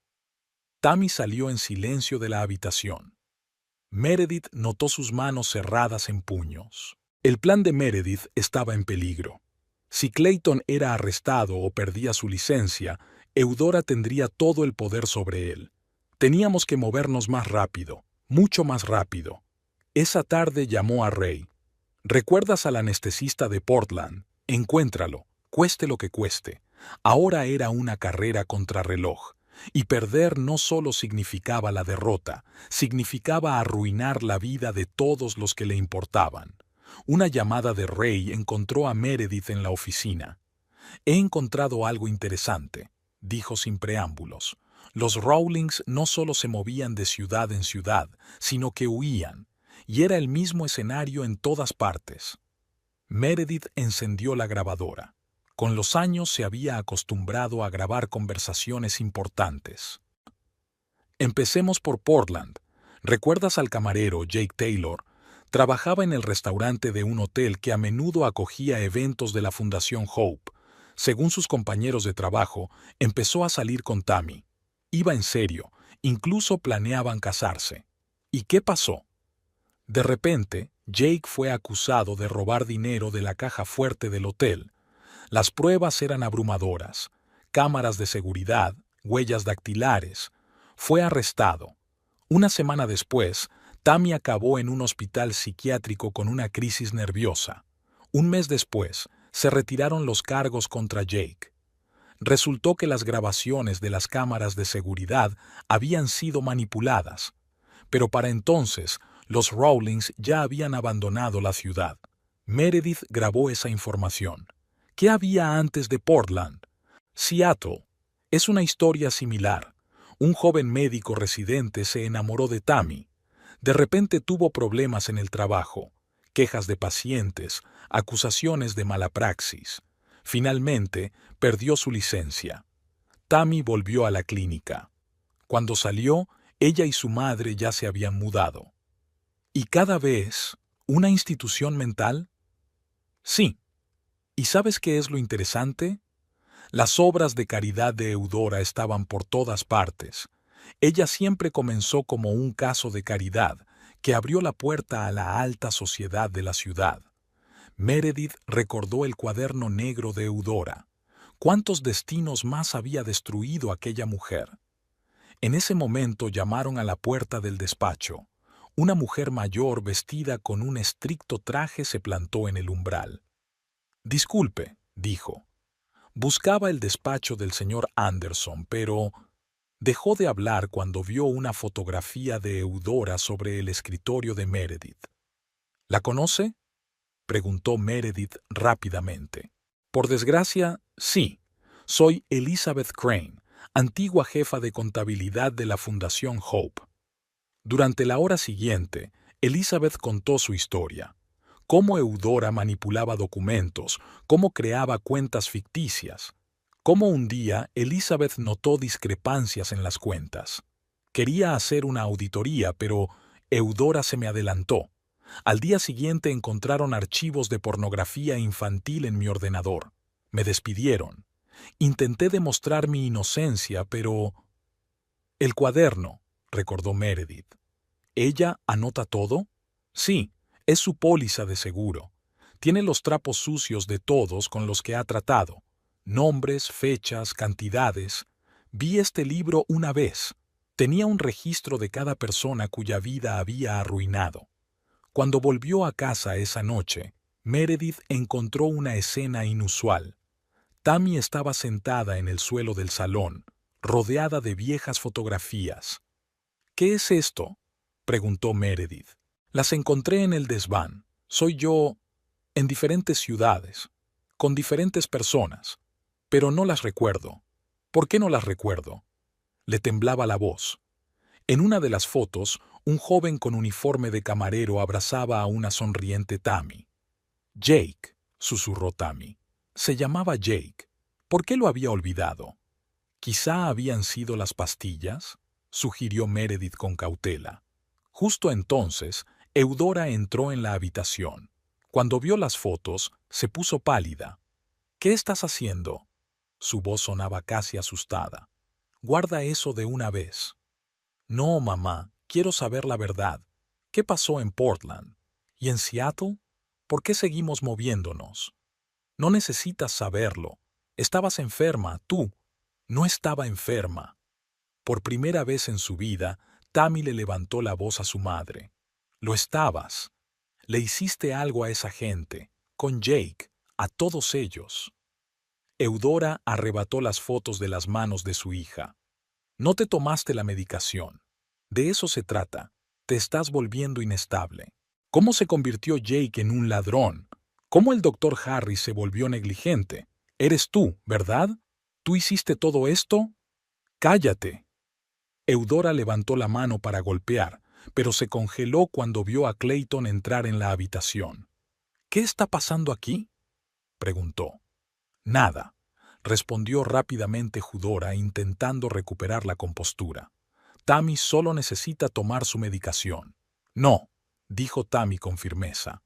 [SPEAKER 1] Tammy salió en silencio de la habitación. Meredith notó sus manos cerradas en puños. El plan de Meredith estaba en peligro. Si Clayton era arrestado o perdía su licencia, Eudora tendría todo el poder sobre él. Teníamos que movernos más rápido, mucho más rápido. Esa tarde llamó a Ray. «¿Recuerdas al anestesista de Portland? Encuéntralo, cueste lo que cueste». Ahora era una carrera contrarreloj. Y perder no solo significaba la derrota, significaba arruinar la vida de todos los que le importaban. Una llamada de Ray encontró a Meredith en la oficina. «He encontrado algo interesante», dijo sin preámbulos. Los Rawlings no solo se movían de ciudad en ciudad, sino que huían, y era el mismo escenario en todas partes. Meredith encendió la grabadora. Con los años se había acostumbrado a grabar conversaciones importantes. «Empecemos por Portland. ¿Recuerdas al camarero Jake Taylor? Trabajaba en el restaurante de un hotel que a menudo acogía eventos de la Fundación Hope. Según sus compañeros de trabajo, empezó a salir con Tammy. Iba en serio, incluso planeaban casarse. ¿Y qué pasó? De repente, Jake fue acusado de robar dinero de la caja fuerte del hotel. Las pruebas eran abrumadoras. Cámaras de seguridad, huellas dactilares. Fue arrestado. Una semana después, Tammy acabó en un hospital psiquiátrico con una crisis nerviosa. Un mes después, se retiraron los cargos contra Jake. Resultó que las grabaciones de las cámaras de seguridad habían sido manipuladas, pero para entonces los Rawlings ya habían abandonado la ciudad. Meredith grabó esa información. ¿Qué había antes de Portland? Seattle. Es una historia similar. Un joven médico residente se enamoró de Tammy. De repente tuvo problemas en el trabajo, quejas de pacientes, acusaciones de mala praxis. Finalmente, perdió su licencia. Tammy volvió a la clínica. Cuando salió, ella y su madre ya se habían mudado. ¿Y cada vez una institución mental? Sí. ¿Y sabes qué es lo interesante? Las obras de caridad de Eudora estaban por todas partes. Ella siempre comenzó como un caso de caridad que abrió la puerta a la alta sociedad de la ciudad. Meredith recordó el cuaderno negro de Eudora. ¿Cuántos destinos más había destruido aquella mujer? En ese momento llamaron a la puerta del despacho. Una mujer mayor vestida con un estricto traje se plantó en el umbral. «Disculpe», dijo. Buscaba el despacho del señor Anderson, pero dejó de hablar cuando vio una fotografía de Eudora sobre el escritorio de Meredith. «¿La conoce?», preguntó Meredith rápidamente. «Por desgracia, sí. Soy Elizabeth Crane, antigua jefa de contabilidad de la Fundación Hope». Durante la hora siguiente, Elizabeth contó su historia. Cómo Eudora manipulaba documentos, cómo creaba cuentas ficticias. Cómo un día Elizabeth notó discrepancias en las cuentas. Quería hacer una auditoría, pero Eudora se me adelantó. Al día siguiente encontraron archivos de pornografía infantil en mi ordenador. Me despidieron. Intenté demostrar mi inocencia, pero... «El cuaderno», recordó Meredith. «¿Ella anota todo?» «Sí, es su póliza de seguro. Tiene los trapos sucios de todos con los que ha tratado. Nombres, fechas, cantidades. Vi este libro una vez. Tenía un registro de cada persona cuya vida había arruinado». Cuando volvió a casa esa noche, Meredith encontró una escena inusual. Tammy estaba sentada en el suelo del salón, rodeada de viejas fotografías. «¿Qué es esto?», preguntó Meredith. «Las encontré en el desván. Soy yo en diferentes ciudades, con diferentes personas, pero no las recuerdo». «¿Por qué no las recuerdo?». Le temblaba la voz. En una de las fotos, un joven con uniforme de camarero abrazaba a una sonriente Tammy. «Jake», susurró Tammy. «Se llamaba Jake. ¿Por qué lo había olvidado?». «Quizá habían sido las pastillas», sugirió Meredith con cautela. Justo entonces, Eudora entró en la habitación. Cuando vio las fotos, se puso pálida. «¿Qué estás haciendo?». Su voz sonaba casi asustada. «Guarda eso de una vez». «No, mamá, quiero saber la verdad. ¿Qué pasó en Portland? ¿Y en Seattle? ¿Por qué seguimos moviéndonos?». «No necesitas saberlo. Estabas enferma, tú». «No estaba enferma». Por primera vez en su vida, Tammy le levantó la voz a su madre. «Lo estabas. Le hiciste algo a esa gente, con Jake, a todos ellos». Eudora arrebató las fotos de las manos de su hija. «No te tomaste la medicación. De eso se trata. Te estás volviendo inestable. ¿Cómo se convirtió Jake en un ladrón? ¿Cómo el doctor Harris se volvió negligente? Eres tú, ¿verdad? ¿Tú hiciste todo esto? ¡Cállate!». Eudora levantó la mano para golpear, pero se congeló cuando vio a Clayton entrar en la habitación. «¿Qué está pasando aquí?», preguntó. «Nada», respondió rápidamente Eudora intentando recuperar la compostura. «Tammy solo necesita tomar su medicación». «No», dijo Tammy con firmeza.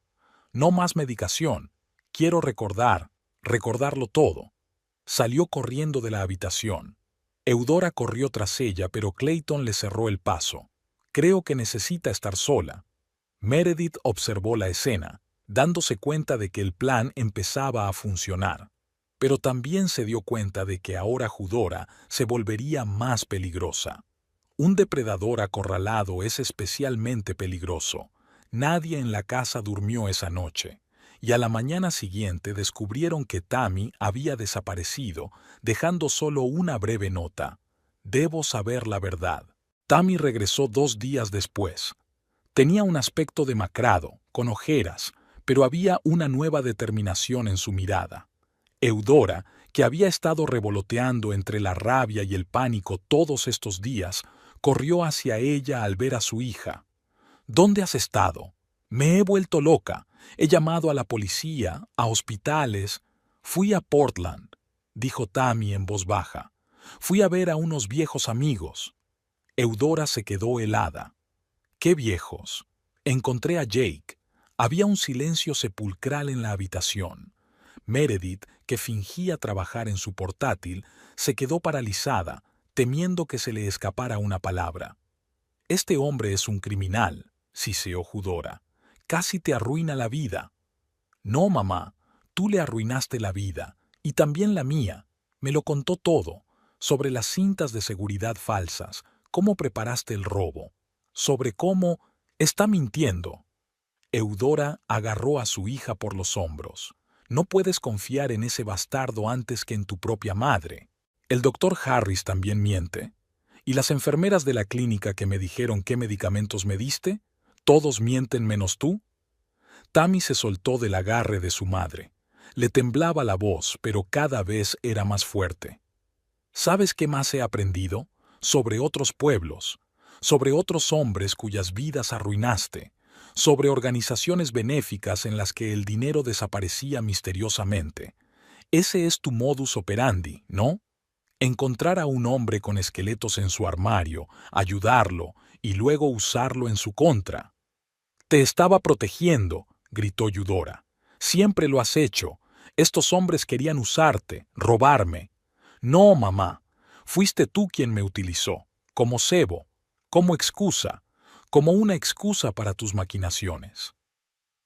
[SPEAKER 1] «No más medicación. Quiero recordarlo todo». Salió corriendo de la habitación. Eudora corrió tras ella, pero Clayton le cerró el paso. «Creo que necesita estar sola». Meredith observó la escena, dándose cuenta de que el plan empezaba a funcionar. Pero también se dio cuenta de que ahora Eudora se volvería más peligrosa. Un depredador acorralado es especialmente peligroso. Nadie en la casa durmió esa noche, y a la mañana siguiente descubrieron que Tammy había desaparecido, dejando solo una breve nota. Debo saber la verdad. Tammy regresó 2 días después. Tenía un aspecto demacrado, con ojeras, pero había una nueva determinación en su mirada. Eudora, que había estado revoloteando entre la rabia y el pánico todos estos días, corrió hacia ella al ver a su hija. ¿Dónde has estado? Me he vuelto loca. He llamado a la policía, a hospitales. Fui a Portland, dijo Tammy en voz baja. Fui a ver a unos viejos amigos. Eudora se quedó helada. ¿Qué viejos? Encontré a Jake. Había un silencio sepulcral en la habitación. Meredith, que fingía trabajar en su portátil, se quedó paralizada, temiendo que se le escapara una palabra. Este hombre es un criminal, siseó Eudora. Casi te arruina la vida. No, mamá, tú le arruinaste la vida, y también la mía. Me lo contó todo, sobre las cintas de seguridad falsas, cómo preparaste el robo, sobre cómo... Está mintiendo. Eudora agarró a su hija por los hombros. No puedes confiar en ese bastardo antes que en tu propia madre. El doctor Harris también miente. ¿Y las enfermeras de la clínica que me dijeron qué medicamentos me diste? ¿Todos mienten menos tú? Tammy se soltó del agarre de su madre. Le temblaba la voz, pero cada vez era más fuerte. ¿Sabes qué más he aprendido? Sobre otros pueblos, sobre otros hombres cuyas vidas arruinaste, sobre organizaciones benéficas en las que el dinero desaparecía misteriosamente. Ese es tu modus operandi, ¿no? Encontrar a un hombre con esqueletos en su armario, ayudarlo y luego usarlo en su contra. Te estaba protegiendo, gritó Eudora. Siempre lo has hecho. Estos hombres querían usarte, robarme. No, mamá. Fuiste tú quien me utilizó, como cebo, como excusa, como una excusa para tus maquinaciones.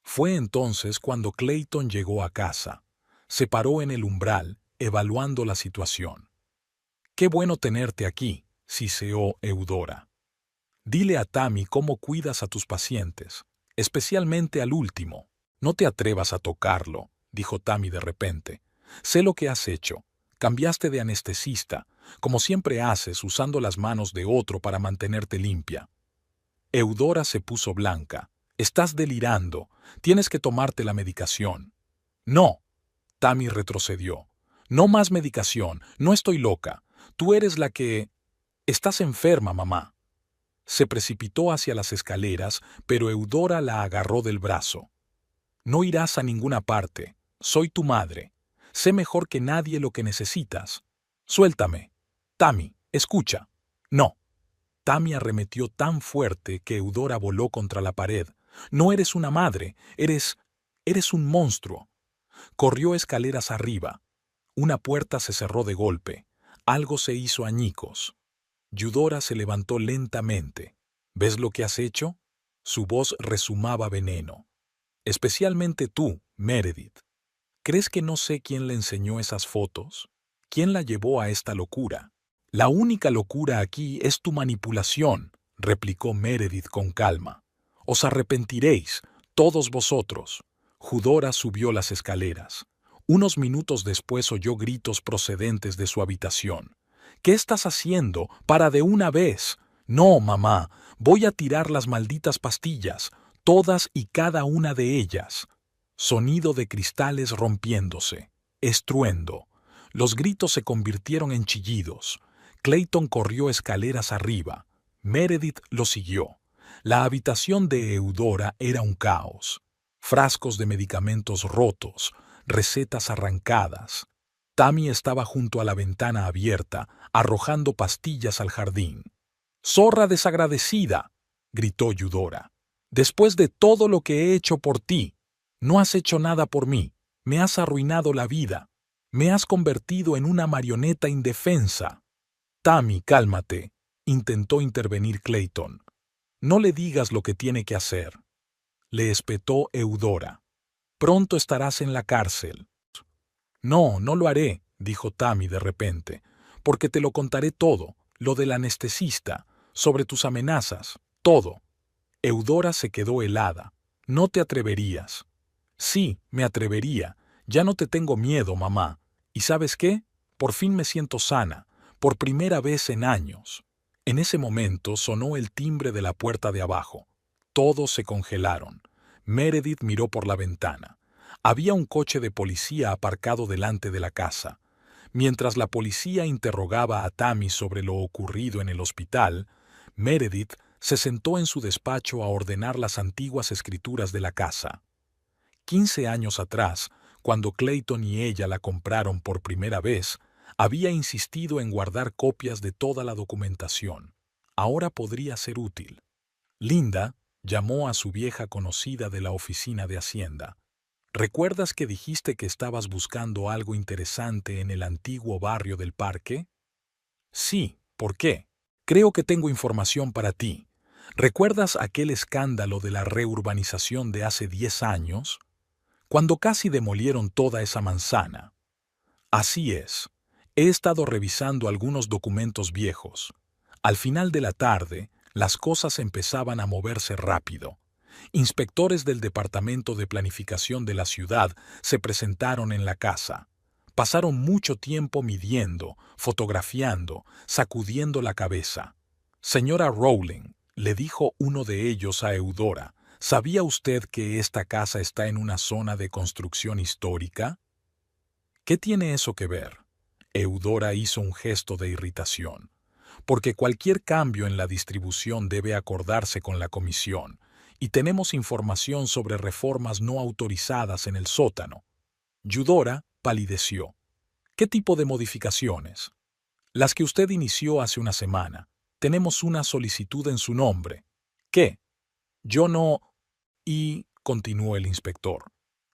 [SPEAKER 1] Fue entonces cuando Clayton llegó a casa. Se paró en el umbral, evaluando la situación. «Qué bueno tenerte aquí», siseó Eudora. «Dile a Tammy cómo cuidas a tus pacientes, especialmente al último. No te atrevas a tocarlo», dijo Tammy de repente. «Sé lo que has hecho. Cambiaste de anestesista, como siempre haces usando las manos de otro para mantenerte limpia». Eudora se puso blanca. «Estás delirando. Tienes que tomarte la medicación». «No». Tammy retrocedió. «No más medicación. No estoy loca. Tú eres la que... Estás enferma, mamá». Se precipitó hacia las escaleras, pero Eudora la agarró del brazo. «No irás a ninguna parte. Soy tu madre. Sé mejor que nadie lo que necesitas. Suéltame. Tammy, escucha». «No». Tammy arremetió tan fuerte que Eudora voló contra la pared. «No eres una madre. Eres un monstruo». Corrió escaleras arriba. Una puerta se cerró de golpe. Algo se hizo añicos. Eudora se levantó lentamente. «¿Ves lo que has hecho?» Su voz rezumaba veneno. «Especialmente tú, Meredith. ¿Crees que no sé quién le enseñó esas fotos? ¿Quién la llevó a esta locura?» «La única locura aquí es tu manipulación», replicó Meredith con calma. «Os arrepentiréis, todos vosotros». Eudora subió las escaleras. Unos minutos después oyó gritos procedentes de su habitación. «¿Qué estás haciendo? ¡Para de una vez!» «No, mamá, voy a tirar las malditas pastillas, todas y cada una de ellas». Sonido de cristales rompiéndose. Estruendo. Los gritos se convirtieron en chillidos. Clayton corrió escaleras arriba. Meredith lo siguió. La habitación de Eudora era un caos. Frascos de medicamentos rotos, recetas arrancadas. Tammy estaba junto a la ventana abierta, arrojando pastillas al jardín. «¡Zorra desagradecida!», gritó Eudora. «Después de todo lo que he hecho por ti, no has hecho nada por mí. Me has arruinado la vida. Me has convertido en una marioneta indefensa». «Tammy, cálmate», intentó intervenir Clayton. «No le digas lo que tiene que hacer», le espetó Eudora. «Pronto estarás en la cárcel». «No, no lo haré», dijo Tammy de repente, «porque te lo contaré todo, lo del anestesista. sobre tus amenazas, todo. Eudora se quedó helada. No te atreverías. Sí, me atrevería. Ya no te tengo miedo, mamá. ¿Y sabes qué? Por fin me siento sana, por primera vez en años. En ese momento sonó el timbre de la puerta de abajo. Todos se congelaron. Meredith miró por la ventana. Había un coche de policía aparcado delante de la casa. Mientras la policía interrogaba a Tammy sobre lo ocurrido en el hospital, Meredith se sentó en su despacho a ordenar las antiguas escrituras de la casa. 15 años atrás, cuando Clayton y ella la compraron por primera vez, había insistido en guardar copias de toda la documentación. Ahora podría ser útil. Linda llamó a su vieja conocida de la oficina de Hacienda. ¿Recuerdas que dijiste que estabas buscando algo interesante en el antiguo barrio del parque? Sí, ¿por qué? Creo que tengo información para ti. ¿Recuerdas aquel escándalo de la reurbanización de hace 10 años? Cuando casi demolieron toda esa manzana. Así es. He estado revisando algunos documentos viejos. Al final de la tarde, las cosas empezaban a moverse rápido. Inspectores del Departamento de Planificación de la ciudad se presentaron en la casa. Pasaron mucho tiempo midiendo, fotografiando, sacudiendo la cabeza. Señora Rowling, le dijo uno de ellos a Eudora, ¿sabía usted que esta casa está en una zona de construcción histórica? ¿Qué tiene eso que ver? Eudora hizo un gesto de irritación. Porque cualquier cambio en la distribución debe acordarse con la comisión, y tenemos información sobre reformas no autorizadas en el sótano. Eudora palideció. ¿Qué tipo de modificaciones? Las que usted inició hace una semana. Tenemos una solicitud en su nombre. ¿Qué? Yo no... Y, continuó el inspector,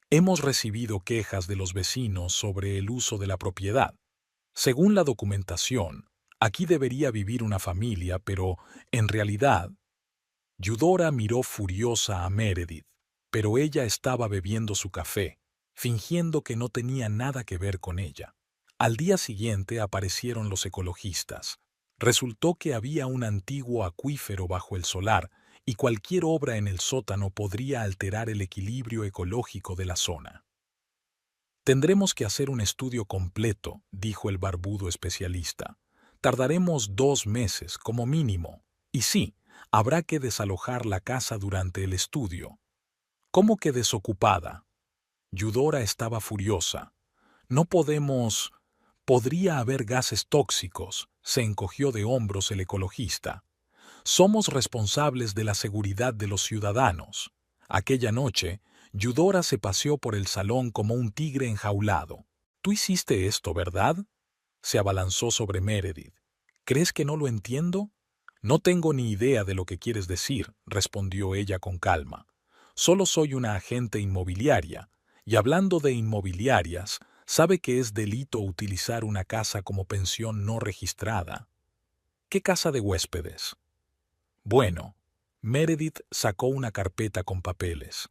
[SPEAKER 1] hemos recibido quejas de los vecinos sobre el uso de la propiedad. Según la documentación, aquí debería vivir una familia, pero, en realidad... Eudora miró furiosa a Meredith, pero ella estaba bebiendo su café, fingiendo que no tenía nada que ver con ella. Al día siguiente aparecieron los ecologistas. Resultó que había un antiguo acuífero bajo el solar, y cualquier obra en el sótano podría alterar el equilibrio ecológico de la zona. Tendremos que hacer un estudio completo, dijo el barbudo especialista. Tardaremos 2 meses, como mínimo. Y sí, habrá que desalojar la casa durante el estudio. ¿Cómo que desocupada? Eudora estaba furiosa. No podemos... Podría haber gases tóxicos, se encogió de hombros el ecologista. Somos responsables de la seguridad de los ciudadanos. Aquella noche, Eudora se paseó por el salón como un tigre enjaulado. Tú hiciste esto, ¿verdad? Se abalanzó sobre Meredith. ¿Crees que no lo entiendo? No tengo ni idea de lo que quieres decir, respondió ella con calma. Solo soy una agente inmobiliaria, y hablando de inmobiliarias, sabe que es delito utilizar una casa como pensión no registrada. ¿Qué casa de huéspedes? Bueno, Meredith sacó una carpeta con papeles.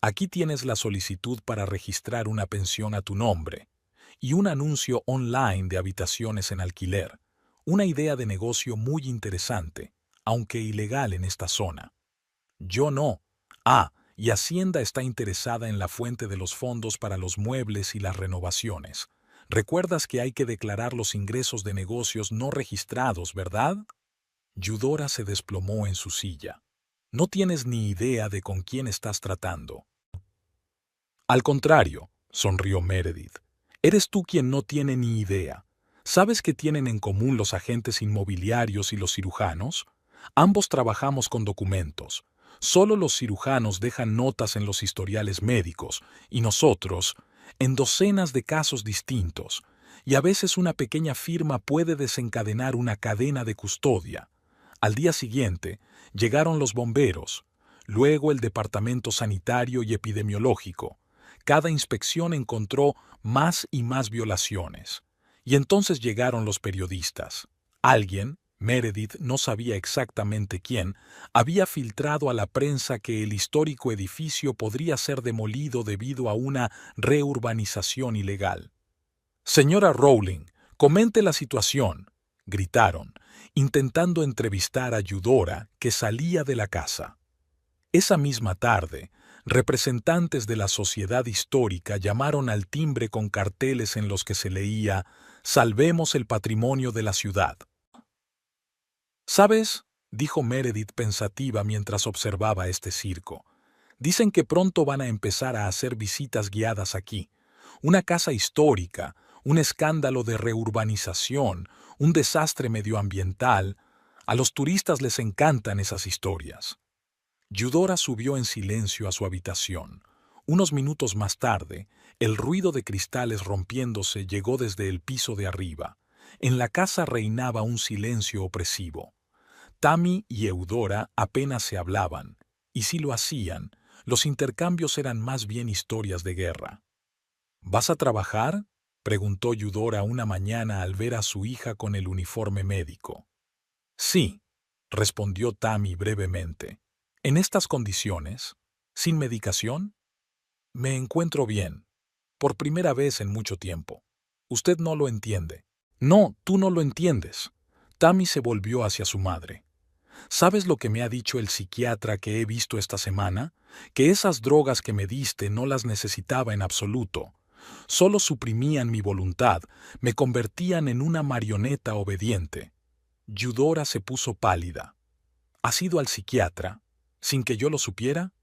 [SPEAKER 1] Aquí tienes la solicitud para registrar una pensión a tu nombre y un anuncio online de habitaciones en alquiler. Una idea de negocio muy interesante, aunque ilegal en esta zona. Yo no. Y Hacienda está interesada en la fuente de los fondos para los muebles y las renovaciones. ¿Recuerdas que hay que declarar los ingresos de negocios no registrados, verdad? Eudora se desplomó en su silla. No tienes ni idea de con quién estás tratando. Al contrario, sonrió Meredith. Eres tú quien no tiene ni idea. ¿Sabes qué tienen en común los agentes inmobiliarios y los cirujanos? Ambos trabajamos con documentos. Solo los cirujanos dejan notas en los historiales médicos, y nosotros, en docenas de casos distintos, y a veces una pequeña firma puede desencadenar una cadena de custodia. Al día siguiente, llegaron los bomberos, luego el departamento sanitario y epidemiológico. Cada inspección encontró más y más violaciones. Y entonces llegaron los periodistas. Alguien, Meredith no sabía exactamente quién, había filtrado a la prensa que el histórico edificio podría ser demolido debido a una reurbanización ilegal. Señora Rowling, comente la situación. gritaron, intentando entrevistar a Eudora, que salía de la casa. Esa misma tarde, representantes de la sociedad histórica llamaron al timbre con carteles en los que se leía «Salvemos el patrimonio de la ciudad». «¿Sabes?», dijo Meredith pensativa mientras observaba este circo. «Dicen que pronto van a empezar a hacer visitas guiadas aquí. Una casa histórica, un escándalo de reurbanización, un desastre medioambiental. A los turistas les encantan esas historias». Eudora subió en silencio a su habitación. Unos minutos más tarde, el ruido de cristales rompiéndose llegó desde el piso de arriba. En la casa reinaba un silencio opresivo. Tammy y Eudora apenas se hablaban, y si lo hacían, los intercambios eran más bien historias de guerra. «¿Vas a trabajar?», preguntó Eudora una mañana al ver a su hija con el uniforme médico. «Sí», respondió Tammy brevemente. «¿En estas condiciones? ¿Sin medicación?» «Me encuentro bien. Por primera vez en mucho tiempo. Usted no lo entiende». «No, tú no lo entiendes». Tammy se volvió hacia su madre. «¿Sabes lo que me ha dicho el psiquiatra que he visto esta semana? Que esas drogas que me diste no las necesitaba en absoluto. Solo suprimían mi voluntad, me convertían en una marioneta obediente». Eudora se puso pálida. «¿Has ido al psiquiatra? ¿Sin que yo lo supiera?»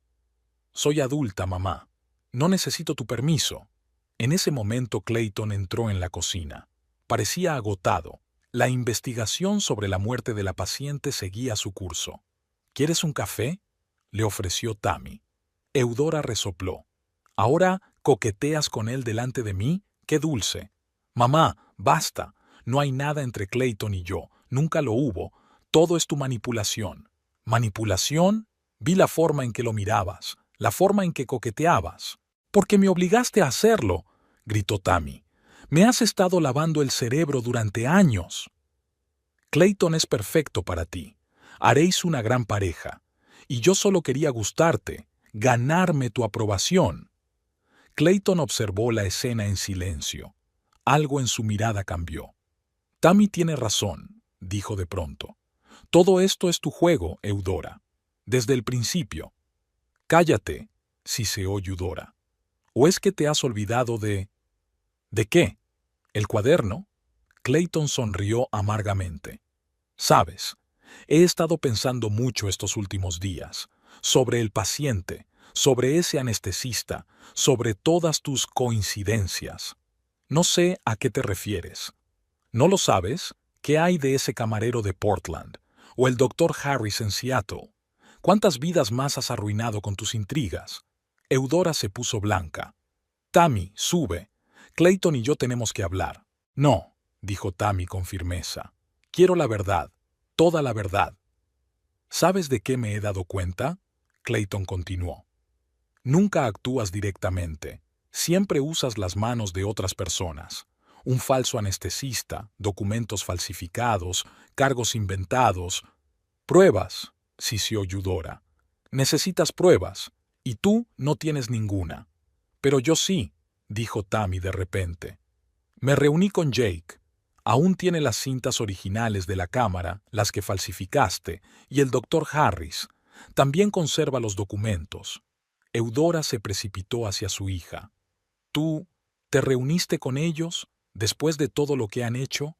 [SPEAKER 1] «Soy adulta, mamá. No necesito tu permiso». En ese momento Clayton entró en la cocina. Parecía agotado. La investigación sobre la muerte de la paciente seguía su curso. «¿Quieres un café?», le ofreció Tammy. Eudora resopló. «¿Ahora coqueteas con él delante de mí? ¡Qué dulce!». «Mamá, basta. No hay nada entre Clayton y yo. Nunca lo hubo. Todo es tu manipulación». «¿Manipulación?». Vi la forma en que lo mirabas, la forma en que coqueteabas. «Porque me obligaste a hacerlo», gritó Tammy. «Me has estado lavando el cerebro durante años». «Clayton es perfecto para ti. Haréis una gran pareja. Y yo solo quería gustarte, ganarme tu aprobación». Clayton observó la escena en silencio. Algo en su mirada cambió. «Tammy tiene razón», dijo de pronto. «Todo esto es tu juego, Eudora. Desde el principio». «Cállate», siseó Eudora. «¿O es que te has olvidado de...». «¿De qué? ¿El cuaderno?». Clayton sonrió amargamente. «Sabes, he estado pensando mucho estos últimos días, sobre el paciente, sobre ese anestesista, sobre todas tus coincidencias. No sé a qué te refieres. ¿No lo sabes? ¿Qué hay de ese camarero de Portland? ¿O el doctor Harris en Seattle? ¿Cuántas vidas más has arruinado con tus intrigas?». Eudora se puso blanca. «Tammy, sube. Clayton y yo tenemos que hablar». «No», dijo Tammy con firmeza. «Quiero la verdad, toda la verdad». «¿Sabes de qué me he dado cuenta?», Clayton continuó. «Nunca actúas directamente. Siempre usas las manos de otras personas. Un falso anestesista, documentos falsificados, cargos inventados». «Pruebas», siseó Eudora. «Necesitas pruebas, y tú no tienes ninguna». «Pero yo sí», dijo Tammy de repente. «Me reuní con Jake. Aún tiene las cintas originales de la cámara, las que falsificaste, y el doctor Harris. También conserva los documentos». Eudora se precipitó hacia su hija. «¿Tú te reuniste con ellos después de todo lo que han hecho?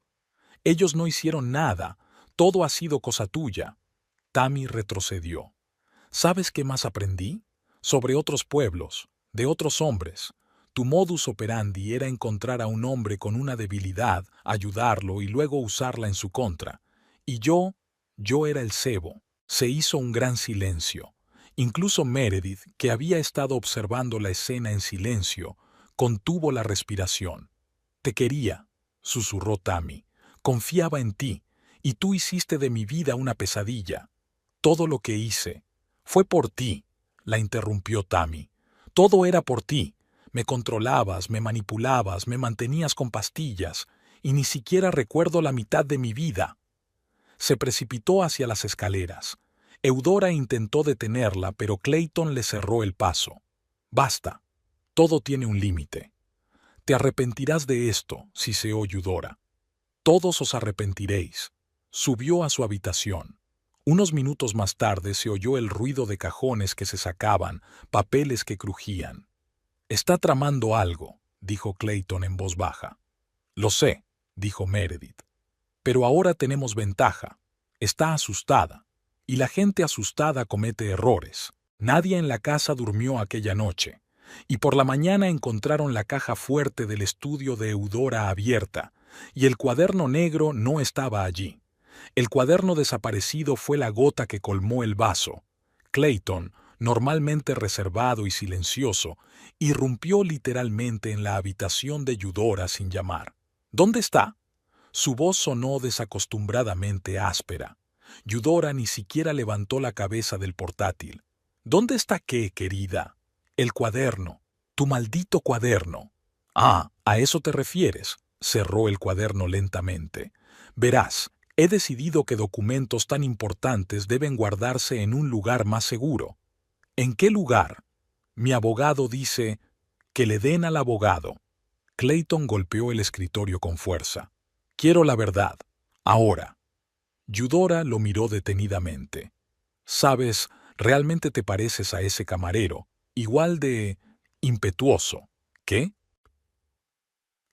[SPEAKER 1] Ellos no hicieron nada. Todo ha sido cosa tuya». Tammy retrocedió. «¿Sabes qué más aprendí? Sobre otros pueblos, de otros hombres. Tu modus operandi era encontrar a un hombre con una debilidad, ayudarlo y luego usarla en su contra. Y yo era el cebo». Se hizo un gran silencio. Incluso Meredith, que había estado observando la escena en silencio, contuvo la respiración. «Te quería», susurró Tammy. «Confiaba en ti, y tú hiciste de mi vida una pesadilla». «Todo lo que hice fue por ti», la interrumpió Tammy. «Todo era por ti. Me controlabas, me manipulabas, me mantenías con pastillas, y ni siquiera recuerdo la mitad de mi vida». Se precipitó hacia las escaleras. Eudora intentó detenerla, pero Clayton le cerró el paso. «Basta. Todo tiene un límite». «Te arrepentirás de esto», siseó Eudora. Todos os arrepentiréis. Subió a su habitación. Unos minutos más tarde se oyó el ruido de cajones que se sacaban, papeles que crujían. «Está tramando algo», dijo Clayton en voz baja. «Lo sé», dijo Meredith. «Pero ahora tenemos ventaja. Está asustada. Y la gente asustada comete errores. Nadie en la casa durmió aquella noche. Y por la mañana encontraron la caja fuerte del estudio de Eudora abierta, y el cuaderno negro no estaba allí. El cuaderno desaparecido fue la gota que colmó el vaso. Clayton, normalmente reservado y silencioso, irrumpió literalmente en la habitación de Eudora sin llamar. «¿Dónde está?». Su voz sonó desacostumbradamente áspera. Eudora ni siquiera levantó la cabeza del portátil. «¿Dónde está qué, querida?». «El cuaderno. Tu maldito cuaderno». «Ah, ¿a eso te refieres?». Cerró el cuaderno lentamente. «Verás, he decidido que documentos tan importantes deben guardarse en un lugar más seguro». «¿En qué lugar?». «Mi abogado dice que le den al abogado». Clayton golpeó el escritorio con fuerza. «Quiero la verdad. Ahora». Eudora lo miró detenidamente. «Sabes, realmente te pareces a ese camarero, igual de impetuoso». «¿Qué?».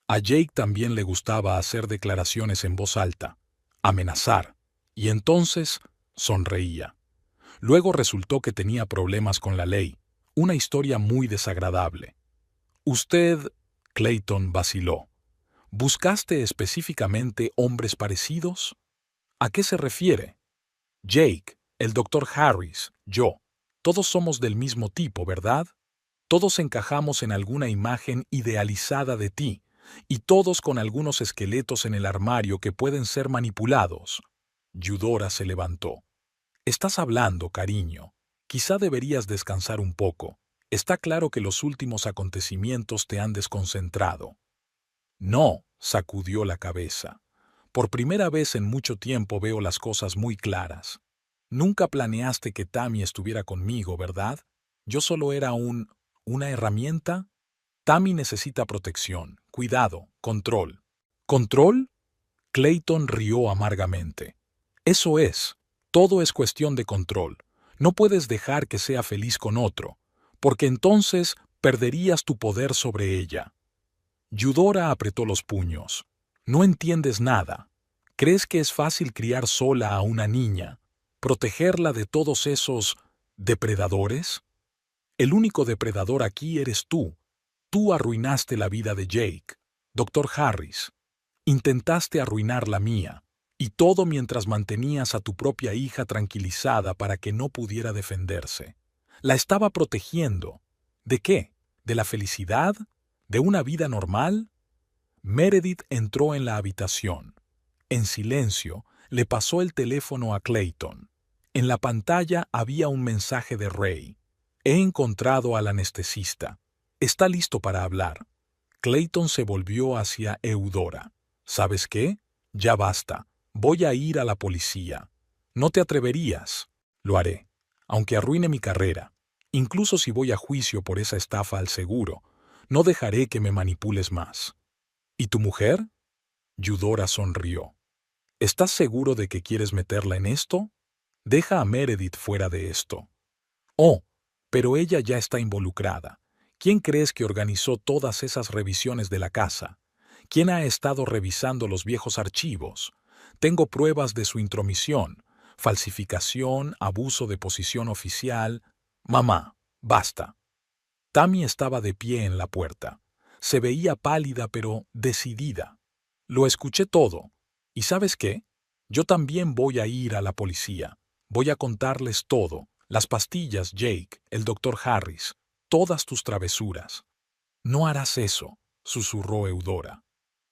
[SPEAKER 1] A Jake también le gustaba hacer declaraciones en voz alta, amenazar, y entonces sonreía. Luego resultó que tenía problemas con la ley, una historia muy desagradable. «Usted», Clayton vaciló, «¿buscaste específicamente hombres parecidos?». «¿A qué se refiere?». «Jake, el doctor Harris, yo. Todos somos del mismo tipo, ¿verdad? Todos encajamos en alguna imagen idealizada de ti, y todos con algunos esqueletos en el armario que pueden ser manipulados». Eudora se levantó. «Estás hablando, cariño. Quizá deberías descansar un poco. Está claro que los últimos acontecimientos te han desconcentrado». «No», sacudió la cabeza. «Por primera vez en mucho tiempo veo las cosas muy claras. Nunca planeaste que Tammy estuviera conmigo, ¿verdad? Yo solo era una herramienta. Tammy necesita protección, cuidado, control». «¿Control?». Clayton rió amargamente. «Eso es. Todo es cuestión de control. No puedes dejar que sea feliz con otro, porque entonces perderías tu poder sobre ella». Eudora apretó los puños. «No entiendes nada. ¿Crees que es fácil criar sola a una niña, protegerla de todos esos depredadores? El único depredador aquí eres tú. Tú arruinaste la vida de Jake, doctor Harris. Intentaste arruinar la mía, y todo mientras mantenías a tu propia hija tranquilizada para que no pudiera defenderse. La estaba protegiendo. ¿De qué? ¿De la felicidad? ¿De una vida normal?». Meredith entró en la habitación. En silencio, le pasó el teléfono a Clayton. En la pantalla había un mensaje de Ray. «He encontrado al anestesista. Está listo para hablar». Clayton se volvió hacia Eudora. «¿Sabes qué? Ya basta. Voy a ir a la policía». «No te atreverías». «Lo haré, aunque arruine mi carrera. Incluso si voy a juicio por esa estafa al seguro, no dejaré que me manipules más». «¿Y tu mujer?». Eudora sonrió. «¿Estás seguro de que quieres meterla en esto? Deja a Meredith fuera de esto». «Oh, pero ella ya está involucrada. ¿Quién crees que organizó todas esas revisiones de la casa? ¿Quién ha estado revisando los viejos archivos? Tengo pruebas de su intromisión, falsificación, abuso de posición oficial». «Mamá, basta». Tammy estaba de pie en la puerta. Se veía pálida pero decidida. «Lo escuché todo. ¿Y sabes qué? Yo también voy a ir a la policía. Voy a contarles todo. Las pastillas, Jake, el doctor Harris, todas tus travesuras». «No harás eso», susurró Eudora.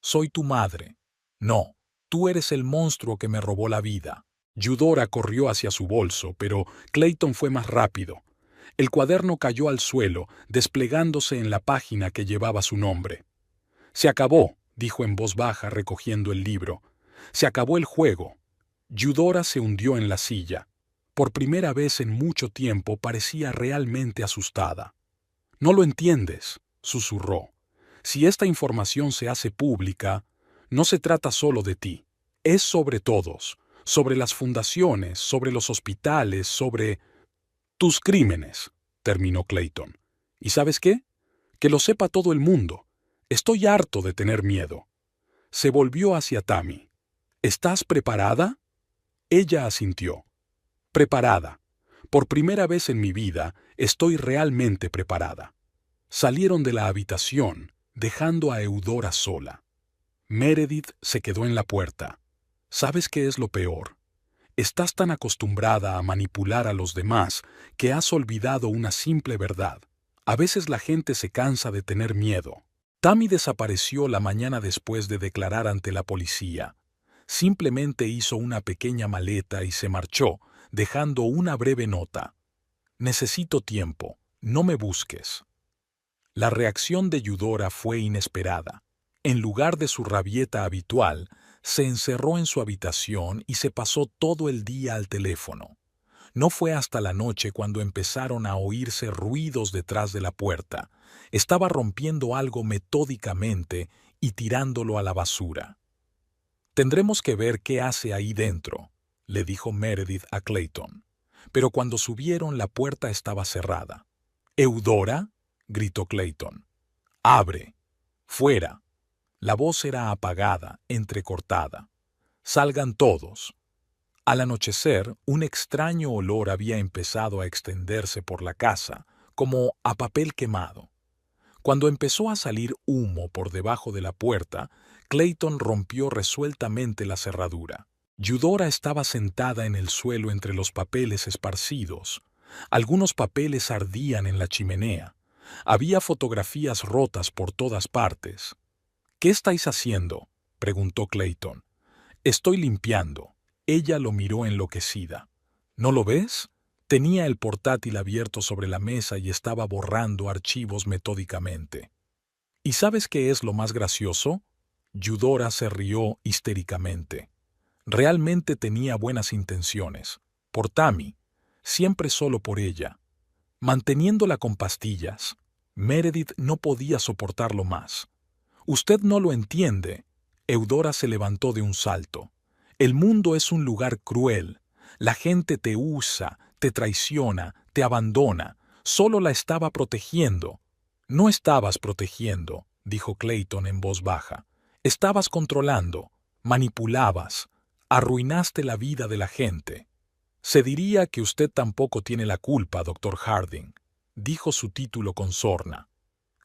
[SPEAKER 1] «Soy tu madre». «No, tú eres el monstruo que me robó la vida». Eudora corrió hacia su bolso, pero Clayton fue más rápido. El cuaderno cayó al suelo, desplegándose en la página que llevaba su nombre. «Se acabó», dijo en voz baja recogiendo el libro. «Se acabó el juego». Eudora se hundió en la silla. Por primera vez en mucho tiempo parecía realmente asustada. «No lo entiendes», susurró. «Si esta información se hace pública, no se trata solo de ti. Es sobre todos, sobre las fundaciones, sobre los hospitales, sobre tus crímenes, terminó Clayton. ¿Y sabes qué? Que lo sepa todo el mundo. Estoy harto de tener miedo. Se volvió hacia Tammy. ¿Estás preparada? Ella asintió. Preparada. Por primera vez en mi vida, estoy realmente preparada. Salieron de la habitación, dejando a Eudora sola. Meredith se quedó en la puerta. ¿Sabes qué es lo peor? Estás tan acostumbrada a manipular a los demás que has olvidado una simple verdad. A veces la gente se cansa de tener miedo. Tammy desapareció la mañana después de declarar ante la policía. Simplemente hizo una pequeña maleta y se marchó, dejando una breve nota. Necesito tiempo, no me busques. La reacción de Eudora fue inesperada. En lugar de su rabieta habitual, se encerró en su habitación y se pasó todo el día al teléfono. No fue hasta la noche cuando empezaron a oírse ruidos detrás de la puerta. Estaba rompiendo algo metódicamente y tirándolo a la basura. «Tendremos que ver qué hace ahí dentro», le dijo Meredith a Clayton. Pero cuando subieron, la puerta estaba cerrada. «¿Eudora?», gritó Clayton. «Abre. Fuera». La voz era apagada, entrecortada. «Salgan todos». Al anochecer, un extraño olor había empezado a extenderse por la casa, como a papel quemado. Cuando empezó a salir humo por debajo de la puerta, Clayton rompió resueltamente la cerradura. Eudora estaba sentada en el suelo entre los papeles esparcidos. Algunos papeles ardían en la chimenea. Había fotografías rotas por todas partes. «¿Qué estáis haciendo?», preguntó Clayton. «Estoy limpiando». Ella lo miró enloquecida. «¿No lo ves?». Tenía el portátil abierto sobre la mesa y estaba borrando archivos metódicamente. «¿Y sabes qué es lo más gracioso?». Eudora se rió histéricamente. Realmente tenía buenas intenciones. Por Tammy, siempre solo por ella. Manteniéndola con pastillas. Meredith no podía soportarlo más. «Usted no lo entiende». Eudora se levantó de un salto. «El mundo es un lugar cruel. La gente te usa, te traiciona, te abandona. Solo la estaba protegiendo». «No estabas protegiendo», dijo Clayton en voz baja. «Estabas controlando, manipulabas, arruinaste la vida de la gente». «Se diría que usted tampoco tiene la culpa, doctor Harding», dijo su título con sorna.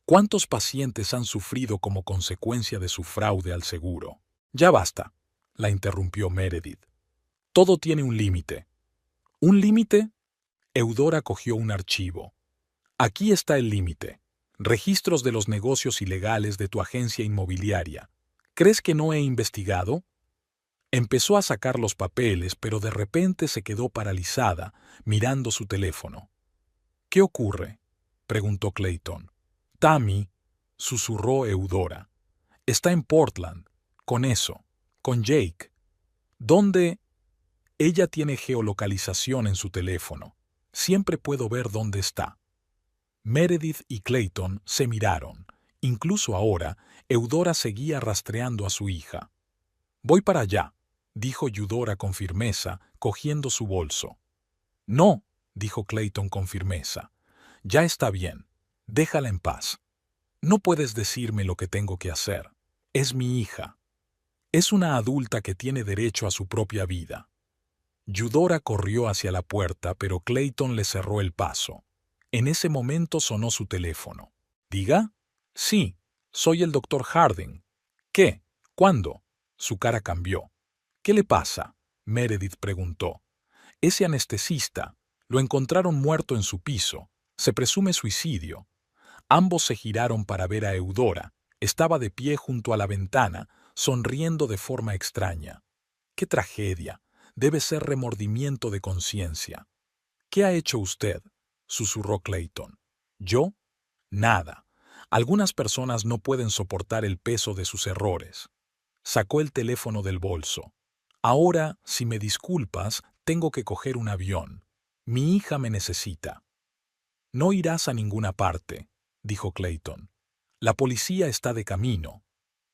[SPEAKER 1] «¿Cuántos pacientes han sufrido como consecuencia de su fraude al seguro?». «Ya basta», la interrumpió Meredith. «Todo tiene un límite». «¿Un límite?». Eudora cogió un archivo. «Aquí está el límite. Registros de los negocios ilegales de tu agencia inmobiliaria. ¿Crees que no he investigado?». Empezó a sacar los papeles, pero de repente se quedó paralizada, mirando su teléfono. «¿Qué ocurre?», preguntó Clayton. «Tammy», susurró Eudora. «Está en Portland, con eso, con Jake». «¿Dónde?». «Ella tiene geolocalización en su teléfono. Siempre puedo ver dónde está». Meredith y Clayton se miraron. Incluso ahora, Eudora seguía rastreando a su hija. «Voy para allá», dijo Eudora con firmeza, cogiendo su bolso. «No», dijo Clayton con firmeza. «Ya está bien. Déjala en paz. No puedes decirme lo que tengo que hacer. Es mi hija. Es una adulta que tiene derecho a su propia vida». Eudora corrió hacia la puerta, pero Clayton le cerró el paso. En ese momento sonó su teléfono. «¿Diga?». «Sí, soy el doctor Harding». «¿Qué? ¿Cuándo?». Su cara cambió. «¿Qué le pasa?», Meredith preguntó. «Ese anestesista. Lo encontraron muerto en su piso. Se presume suicidio». Ambos se giraron para ver a Eudora. Estaba de pie junto a la ventana, sonriendo de forma extraña. «¡Qué tragedia! Debe ser remordimiento de conciencia». «¿Qué ha hecho usted?», susurró Clayton. «¿Yo? Nada. Algunas personas no pueden soportar el peso de sus errores». Sacó el teléfono del bolso. «Ahora, si me disculpas, tengo que coger un avión. Mi hija me necesita». «No irás a ninguna parte», dijo Clayton. «La policía está de camino.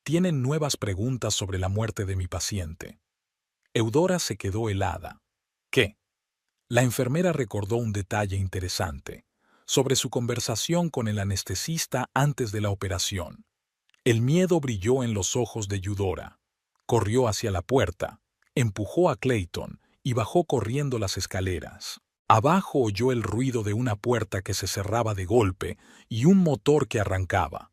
[SPEAKER 1] Tienen nuevas preguntas sobre la muerte de mi paciente. Eudora se quedó helada. ¿Qué? La enfermera recordó un detalle interesante sobre su conversación con el anestesista antes de la operación. El miedo brilló en los ojos de Eudora. Corrió hacia la puerta, empujó a Clayton y bajó corriendo las escaleras. Abajo oyó el ruido de una puerta que se cerraba de golpe y un motor que arrancaba.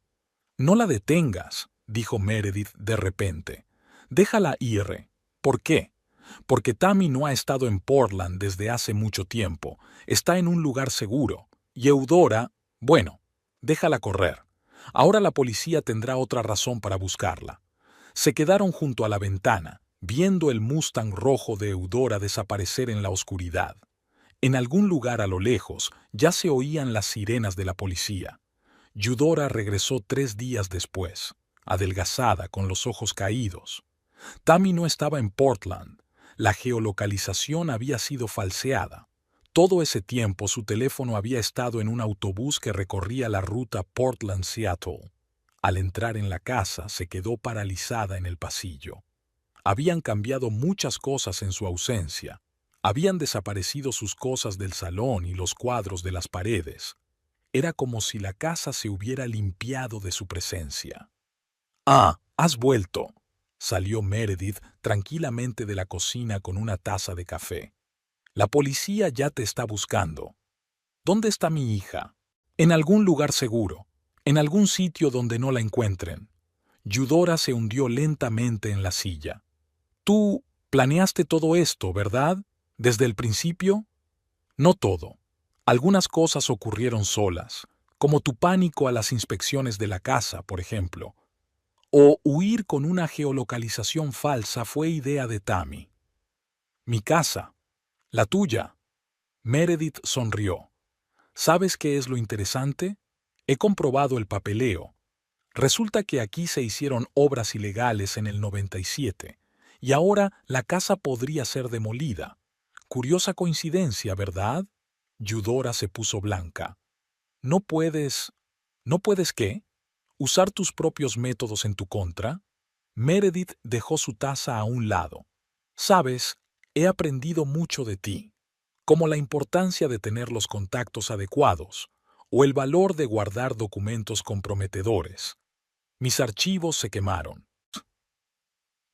[SPEAKER 1] «No la detengas», dijo Meredith de repente. «Déjala ir». «¿Por qué?» «Porque Tammy no ha estado en Portland desde hace mucho tiempo. Está en un lugar seguro. Y Eudora, bueno, déjala correr. Ahora la policía tendrá otra razón para buscarla». Se quedaron junto a la ventana, viendo el Mustang rojo de Eudora desaparecer en la oscuridad. En algún lugar a lo lejos ya se oían las sirenas de la policía. Eudora regresó 3 días después, adelgazada, con los ojos caídos. Tammy no estaba en Portland. La geolocalización había sido falseada. Todo ese tiempo su teléfono había estado en un autobús que recorría la ruta Portland-Seattle. Al entrar en la casa, se quedó paralizada en el pasillo. Habían cambiado muchas cosas en su ausencia. Habían desaparecido sus cosas del salón y los cuadros de las paredes. Era como si la casa se hubiera limpiado de su presencia. «Ah, has vuelto», salió Meredith tranquilamente de la cocina con una taza de café. «La policía ya te está buscando». «¿Dónde está mi hija?» «En algún lugar seguro, en algún sitio donde no la encuentren». Eudora se hundió lentamente en la silla. «Tú planeaste todo esto, ¿verdad? ¿Desde el principio?» «No todo. Algunas cosas ocurrieron solas, como tu pánico a las inspecciones de la casa, por ejemplo. O huir con una geolocalización falsa fue idea de Tammy». «Mi casa. La tuya». Meredith sonrió. «¿Sabes qué es lo interesante? He comprobado el papeleo. Resulta que aquí se hicieron obras ilegales en el 97, y ahora la casa podría ser demolida. Curiosa coincidencia, ¿verdad?» Eudora se puso blanca. «¿No puedes... ¿No puedes qué? ¿Usar tus propios métodos en tu contra?» Meredith dejó su taza a un lado. «Sabes, he aprendido mucho de ti, como la importancia de tener los contactos adecuados o el valor de guardar documentos comprometedores. Mis archivos se quemaron».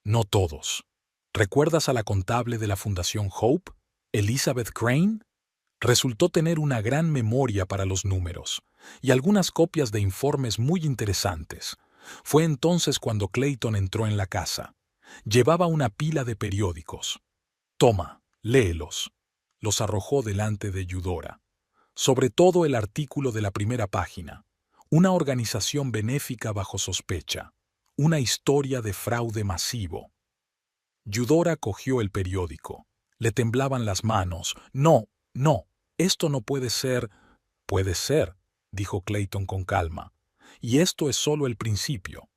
[SPEAKER 1] «No todos. ¿Recuerdas a la contable de la Fundación Hope, Elizabeth Crane? Resultó tener una gran memoria para los números y algunas copias de informes muy interesantes. Fue entonces cuando Clayton entró en la casa. Llevaba una pila de periódicos. «Toma, léelos». Los arrojó delante de Eudora. Sobre todo el artículo de la primera página. Una organización benéfica bajo sospecha. Una historia de fraude masivo. Eudora cogió el periódico. Le temblaban las manos. «No, no. Esto no puede ser». «Puede ser», dijo Clayton con calma. «Y esto es solo el principio».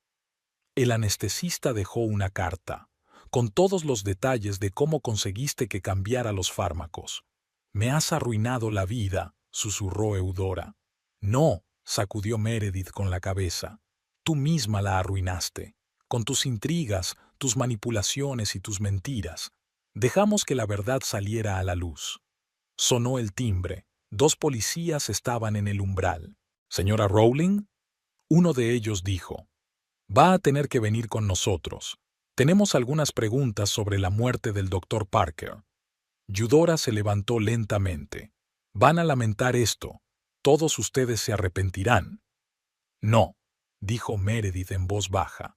[SPEAKER 1] El anestesista dejó una carta, con todos los detalles de cómo conseguiste que cambiara los fármacos. «Me has arruinado la vida», susurró Eudora. «No», sacudió Meredith con la cabeza. «Tú misma la arruinaste, con tus intrigas, tus manipulaciones y tus mentiras. Dejamos que la verdad saliera a la luz». Sonó el timbre. 2 policías estaban en el umbral. «¿Señora Rowling?» Uno de ellos dijo. «Va a tener que venir con nosotros. Tenemos algunas preguntas sobre la muerte del Dr. Parker». Eudora se levantó lentamente. «Van a lamentar esto. Todos ustedes se arrepentirán». «No», dijo Meredith en voz baja.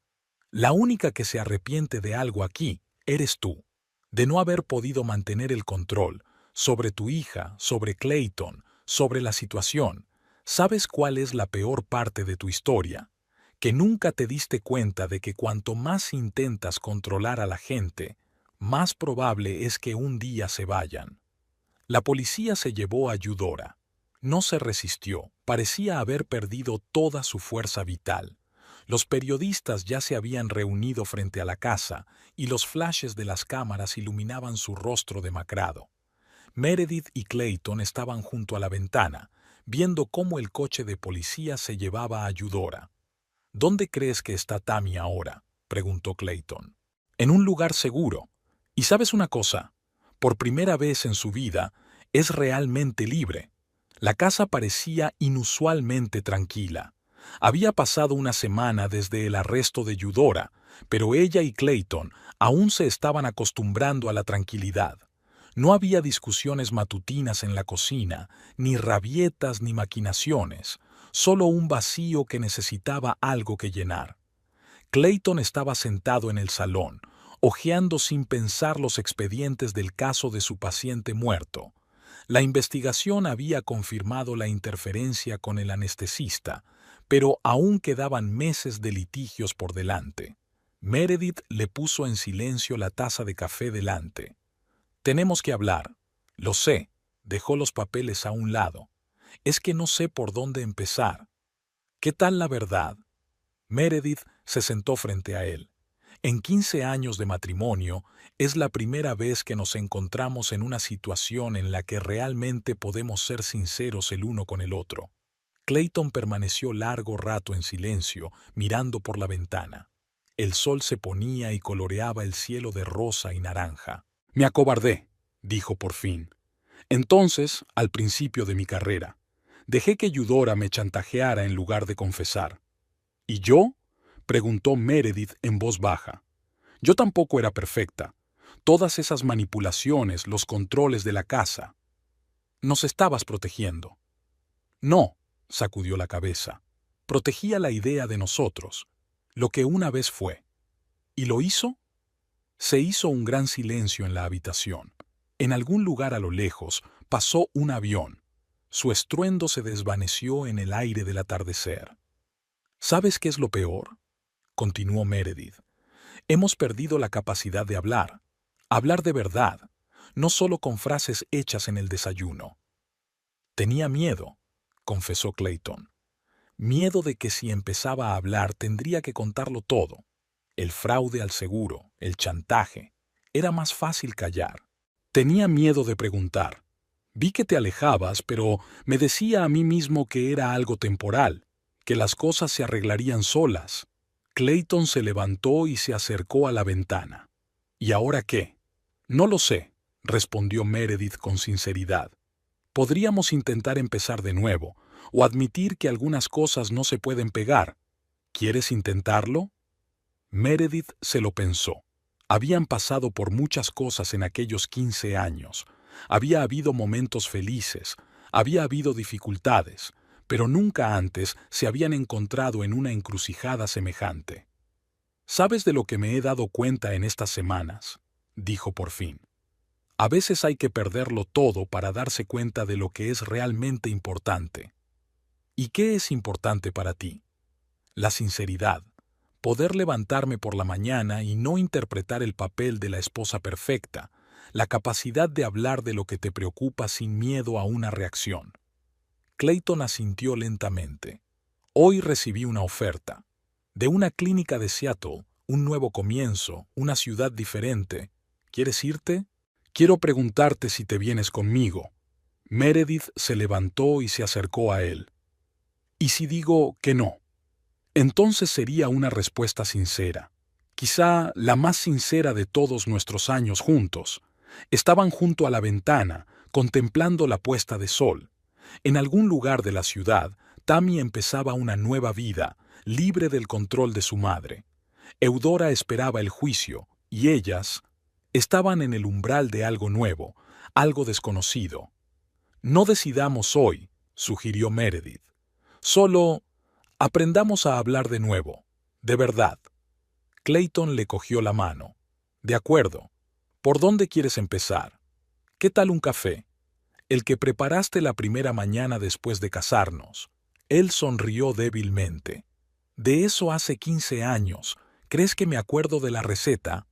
[SPEAKER 1] «La única que se arrepiente de algo aquí eres tú, de no haber podido mantener el control sobre tu hija, sobre Clayton, sobre la situación. ¿Sabes cuál es la peor parte de tu historia? Que nunca te diste cuenta de que cuanto más intentas controlar a la gente, más probable es que un día se vayan». La policía se llevó a Eudora. No se resistió, parecía haber perdido toda su fuerza vital. Los periodistas ya se habían reunido frente a la casa y los flashes de las cámaras iluminaban su rostro demacrado. Meredith y Clayton estaban junto a la ventana, viendo cómo el coche de policía se llevaba a Eudora. ¿Dónde crees que está Tammy ahora?, preguntó Clayton. En un lugar seguro. Y sabes una cosa, por primera vez en su vida, es realmente libre. La casa parecía inusualmente tranquila. Había pasado una semana desde el arresto de Eudora, pero ella y Clayton aún se estaban acostumbrando a la tranquilidad. No había discusiones matutinas en la cocina, ni rabietas ni maquinaciones, solo un vacío que necesitaba algo que llenar. Clayton estaba sentado en el salón, hojeando sin pensar los expedientes del caso de su paciente muerto. La investigación había confirmado la interferencia con el anestesista, pero aún quedaban meses de litigios por delante. Meredith le puso en silencio la taza de café delante. Tenemos que hablar. Lo sé. Dejó los papeles a un lado. Es que no sé por dónde empezar. ¿Qué tal la verdad? Meredith se sentó frente a él. En 15 años de matrimonio, es la primera vez que nos encontramos en una situación en la que realmente podemos ser sinceros el uno con el otro. Clayton permaneció largo rato en silencio, mirando por la ventana. El sol se ponía y coloreaba el cielo de rosa y naranja. Me acobardé, dijo por fin. Entonces, al principio de mi carrera, dejé que Eudora me chantajeara en lugar de confesar. ¿Y yo?, preguntó Meredith en voz baja. Yo tampoco era perfecta. Todas esas manipulaciones, los controles de la casa. Nos estabas protegiendo. No, sacudió la cabeza. Protegía la idea de nosotros, lo que una vez fue. ¿Y lo hizo? Se hizo un gran silencio en la habitación. En algún lugar a lo lejos pasó un avión. Su estruendo se desvaneció en el aire del atardecer. ¿Sabes qué es lo peor?, continuó Meredith. Hemos perdido la capacidad de hablar. Hablar de verdad, no solo con frases hechas en el desayuno. Tenía miedo, confesó Clayton. Miedo de que si empezaba a hablar tendría que contarlo todo. El fraude al seguro, el chantaje. Era más fácil callar. Tenía miedo de preguntar. Vi que te alejabas, pero me decía a mí mismo que era algo temporal, que las cosas se arreglarían solas. Clayton se levantó y se acercó a la ventana. ¿Y ahora qué? No lo sé, respondió Meredith con sinceridad. Podríamos intentar empezar de nuevo, o admitir que algunas cosas no se pueden pegar. ¿Quieres intentarlo? Meredith se lo pensó. Habían pasado por muchas cosas en aquellos 15 años. Había habido momentos felices, había habido dificultades, pero nunca antes se habían encontrado en una encrucijada semejante. ¿Sabes de lo que me he dado cuenta en estas semanas?, dijo por fin. A veces hay que perderlo todo para darse cuenta de lo que es realmente importante. ¿Y qué es importante para ti? La sinceridad. Poder levantarme por la mañana y no interpretar el papel de la esposa perfecta, la capacidad de hablar de lo que te preocupa sin miedo a una reacción. Clayton asintió lentamente. Hoy recibí una oferta. De una clínica de Seattle, un nuevo comienzo, una ciudad diferente. ¿Quieres irte? Quiero preguntarte si te vienes conmigo. Meredith se levantó y se acercó a él. ¿Y si digo que no? Entonces sería una respuesta sincera, quizá la más sincera de todos nuestros años juntos. Estaban junto a la ventana, contemplando la puesta de sol. En algún lugar de la ciudad, Tammy empezaba una nueva vida, libre del control de su madre. Eudora esperaba el juicio, y ellas estaban en el umbral de algo nuevo, algo desconocido. No decidamos hoy, sugirió Meredith. Solo aprendamos a hablar de nuevo, de verdad. Clayton le cogió la mano. De acuerdo. ¿Por dónde quieres empezar? ¿Qué tal un café? El que preparaste la primera mañana después de casarnos. Él sonrió débilmente. De eso hace 15 años. ¿Crees que me acuerdo de la receta?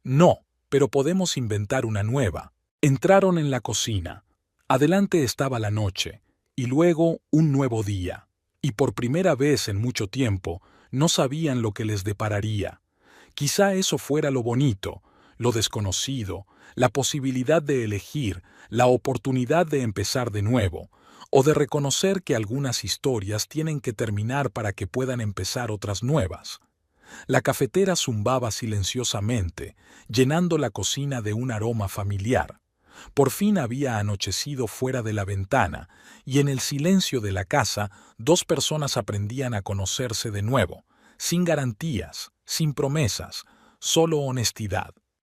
[SPEAKER 1] No, pero podemos inventar una nueva. Entraron en la cocina. Adelante estaba la noche, y luego un nuevo día. Y por primera vez en mucho tiempo, no sabían lo que les depararía. Quizá eso fuera lo bonito, lo desconocido, la posibilidad de elegir, la oportunidad de empezar de nuevo, o de reconocer que algunas historias tienen que terminar para que puedan empezar otras nuevas. La cafetera zumbaba silenciosamente, llenando la cocina de un aroma familiar. Por fin había anochecido fuera de la ventana, y en el silencio de la casa, dos personas aprendían a conocerse de nuevo, sin garantías, sin promesas, solo honestidad.